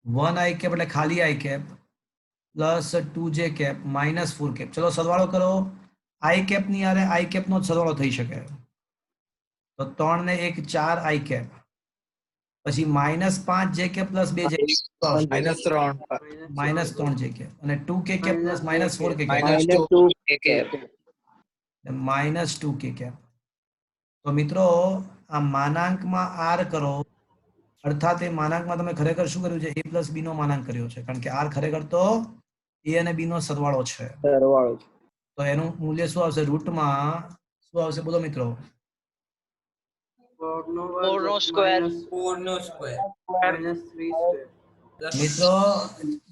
1i cap એટલે ખાલી i cap plus 2j cap minus 4 cap. ચલો સરવાળો કરો. i કેપ ની આરે i કેપ નો સરવાળો થઈ શકે. તો 3 ને 1 4i કેપ પછી -5j cap plus 2j -3. -3j cap અને 2k cap plus -4k cap -2k. -2k cap. તો મિત્રો આ માનાંકમાં r કરો અર્થાત એ માનાંકમાં તમે ખરેખર શું કર્યું છે? a પ્લસ b નો માનાંક કર્યો છે, કારણ કે r ખરેખર તો a અને b નો સરવાળો છે. તો એનું મૂલ્ય શું આવશે? રૂટમાં શું આવશે બોલો મિત્રો? 4 નો Four વર્ગ નો square. minus 4 નો સ્ક્વેર minus 3 square. મિત્રો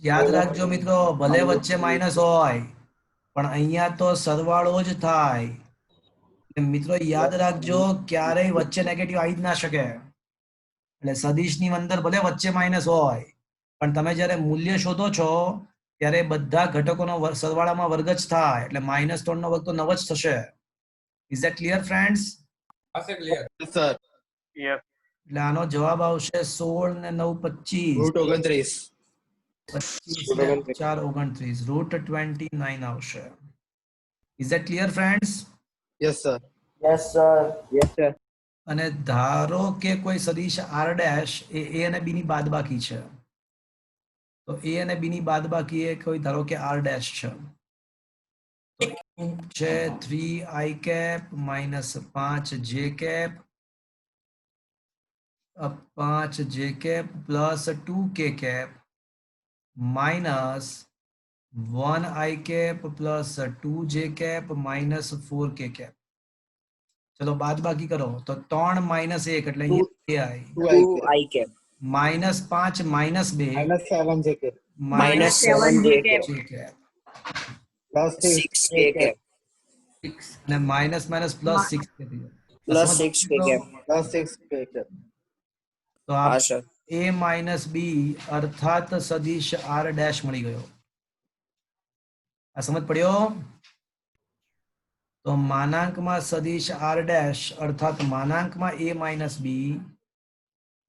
યાદ રાખજો મિત્રો, ભલે વચ્ચે માઇનસ હોય પણ અહીંયા તો સરવાળો જ થાય. મિત્રો યાદ રાખજો, ક્યારેય વચ્ચે નેગેટિવ આવી જ ના શકે. એટલે સદિશની અંદર ભલે વચ્ચે માઇનસ હોય, પણ તમે જ્યારે મૂલ્ય શોધો છો ત્યારે બધા ઘટકોનો સરવાળામાં વર્ગ જ થાય. એટલે -3 નો વર્ગ તો 9 જ થશે. Is that clear friends? Clear sir yes એટલે આનો જવાબ આવશે 16 ને 9 25. રૂટ 29. 25 ને 4 29. રૂટ 29 આવશે. Is that clear friends? Yes sir. Yes, sir. Yes, sir. અને ધારો કે કોઈ સદિશ r ડેશ એ a અને b ની બાદબાકી છે, તો a અને b ની બાદબાકી એ કોઈ ધારો કે r ડેશ છે, તો શું છે 3i cap minus 5j cap 5j cap plus 2k cap minus 1i cap plus 2j cap minus 4k cap. ચલો બાદ બાકી કરો તો 3 માઇનસ 1 એટલે અહીંયા ai 2i cap. Minus 5 minus 2 -7 jk. Minus 7 jk. Plus 6k cap. અને minus minus plus 6 Plus 6k cap. Plus 6k cap. તો આ a માઇનસ b અર્થાત સદિશ r ડેશ મળી ગયો. આ સમજ પડ્યો? તો માનાંકમાં સદિશ r ડેશ અર્થાત માનાંકમાં a માઇનસ b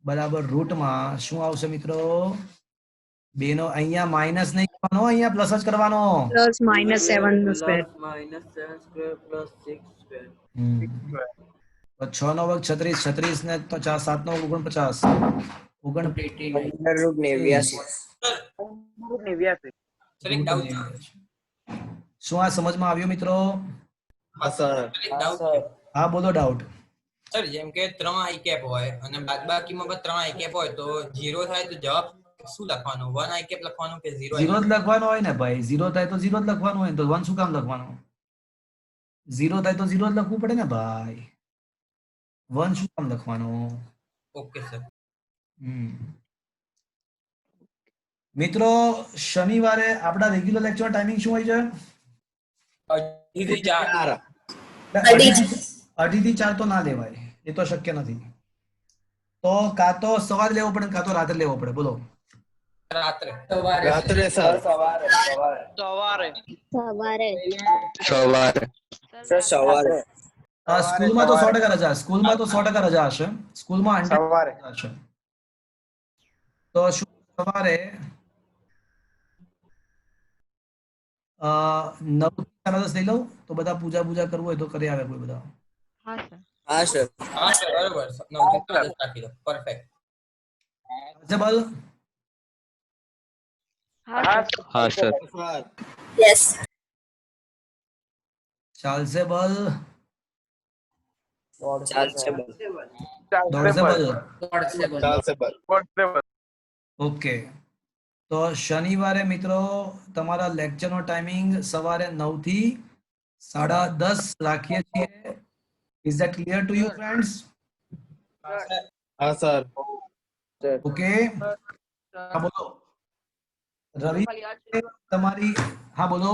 બરાબર રૂટમાં શું આવશે મિત્રો? 2 નો અહીંયા માઇનસ નહીં કરવાનો, અહીંયા પ્લસ જ કરવાનો. Plus minus 7 square plus 6 square. તો 6 નો વર્ગ 36, 36 ને તો 7 નો 49, 89. સર એક ડાઉટ છે. શું આ સમજમાં આવ્યું મિત્રો? હા સર. એક ડાઉટ છે. હા બોલો ડાઉટ. સર જેમ કે 3i કેપ હોય અને બાદબાકીમાં પણ 3i કેપ હોય તો 0 થાય તો જવાબ શું લખવાનો? 1i કેપ લખવાનું કે 0i? 0 જ લખવાનો હોય ને ભાઈ. 0 થાય તો 0 જ લખવાનું હોય ને, તો 1 શું કામ લખવાનું? 0 થાય તો 0 જ લખવું પડે ને ભાઈ. 1 શું કામ લખવાનું? Okay sir. મિત્રો શનિવારે આપણા રેગ્યુલર લેક્ચર ટાઈમિંગ શું હોય છે? 2 થી 4. 2:30 થી 4 તો ના લેવાય, એ તો શક્ય નથી. તો કાં તો સવારે લેવો પડે કાં તો રાત્રે લેવો પડે. બોલો. રાત્રે રાત્રે સર. સવારે સવારે. સ્કૂલમાં તો 100% રજા. સ્કૂલમાં તો 100% રજા હશે. સ્કૂલમાં 100% સવારે. રજા હશે. તો શું સવારે 9 થી 10 લઈ લઉં તો બધા પૂજા કરવું હોય તો કરી આવે કોઈ બધા? હા સર. હા સર. બરોબર. 9 થી 10 રાખી દો. પરફેક્ટ. બોલ. હા સર. ચાલશે બોલ. ચાલશે. દોડશે બોલ. ચાલશે બસ. ઓકે. તો શનિવારે મિત્રો તમારા લેક્ચરનો ટાઈમિંગ સવારે 9 થી 10:30 રાખીએ છીએ. Is that clear to you friends? હા સર. ઓકે. હા બોલો. રવિ તમારી. હા બોલો.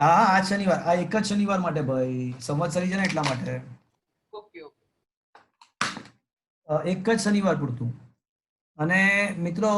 હા આજ શનિવાર, આ એક જ શનિવાર માટે ભાઈ. સંવત્સરી છે ને એટલા માટે. એક જ શનિવાર પૂરતું. અને મિત્રો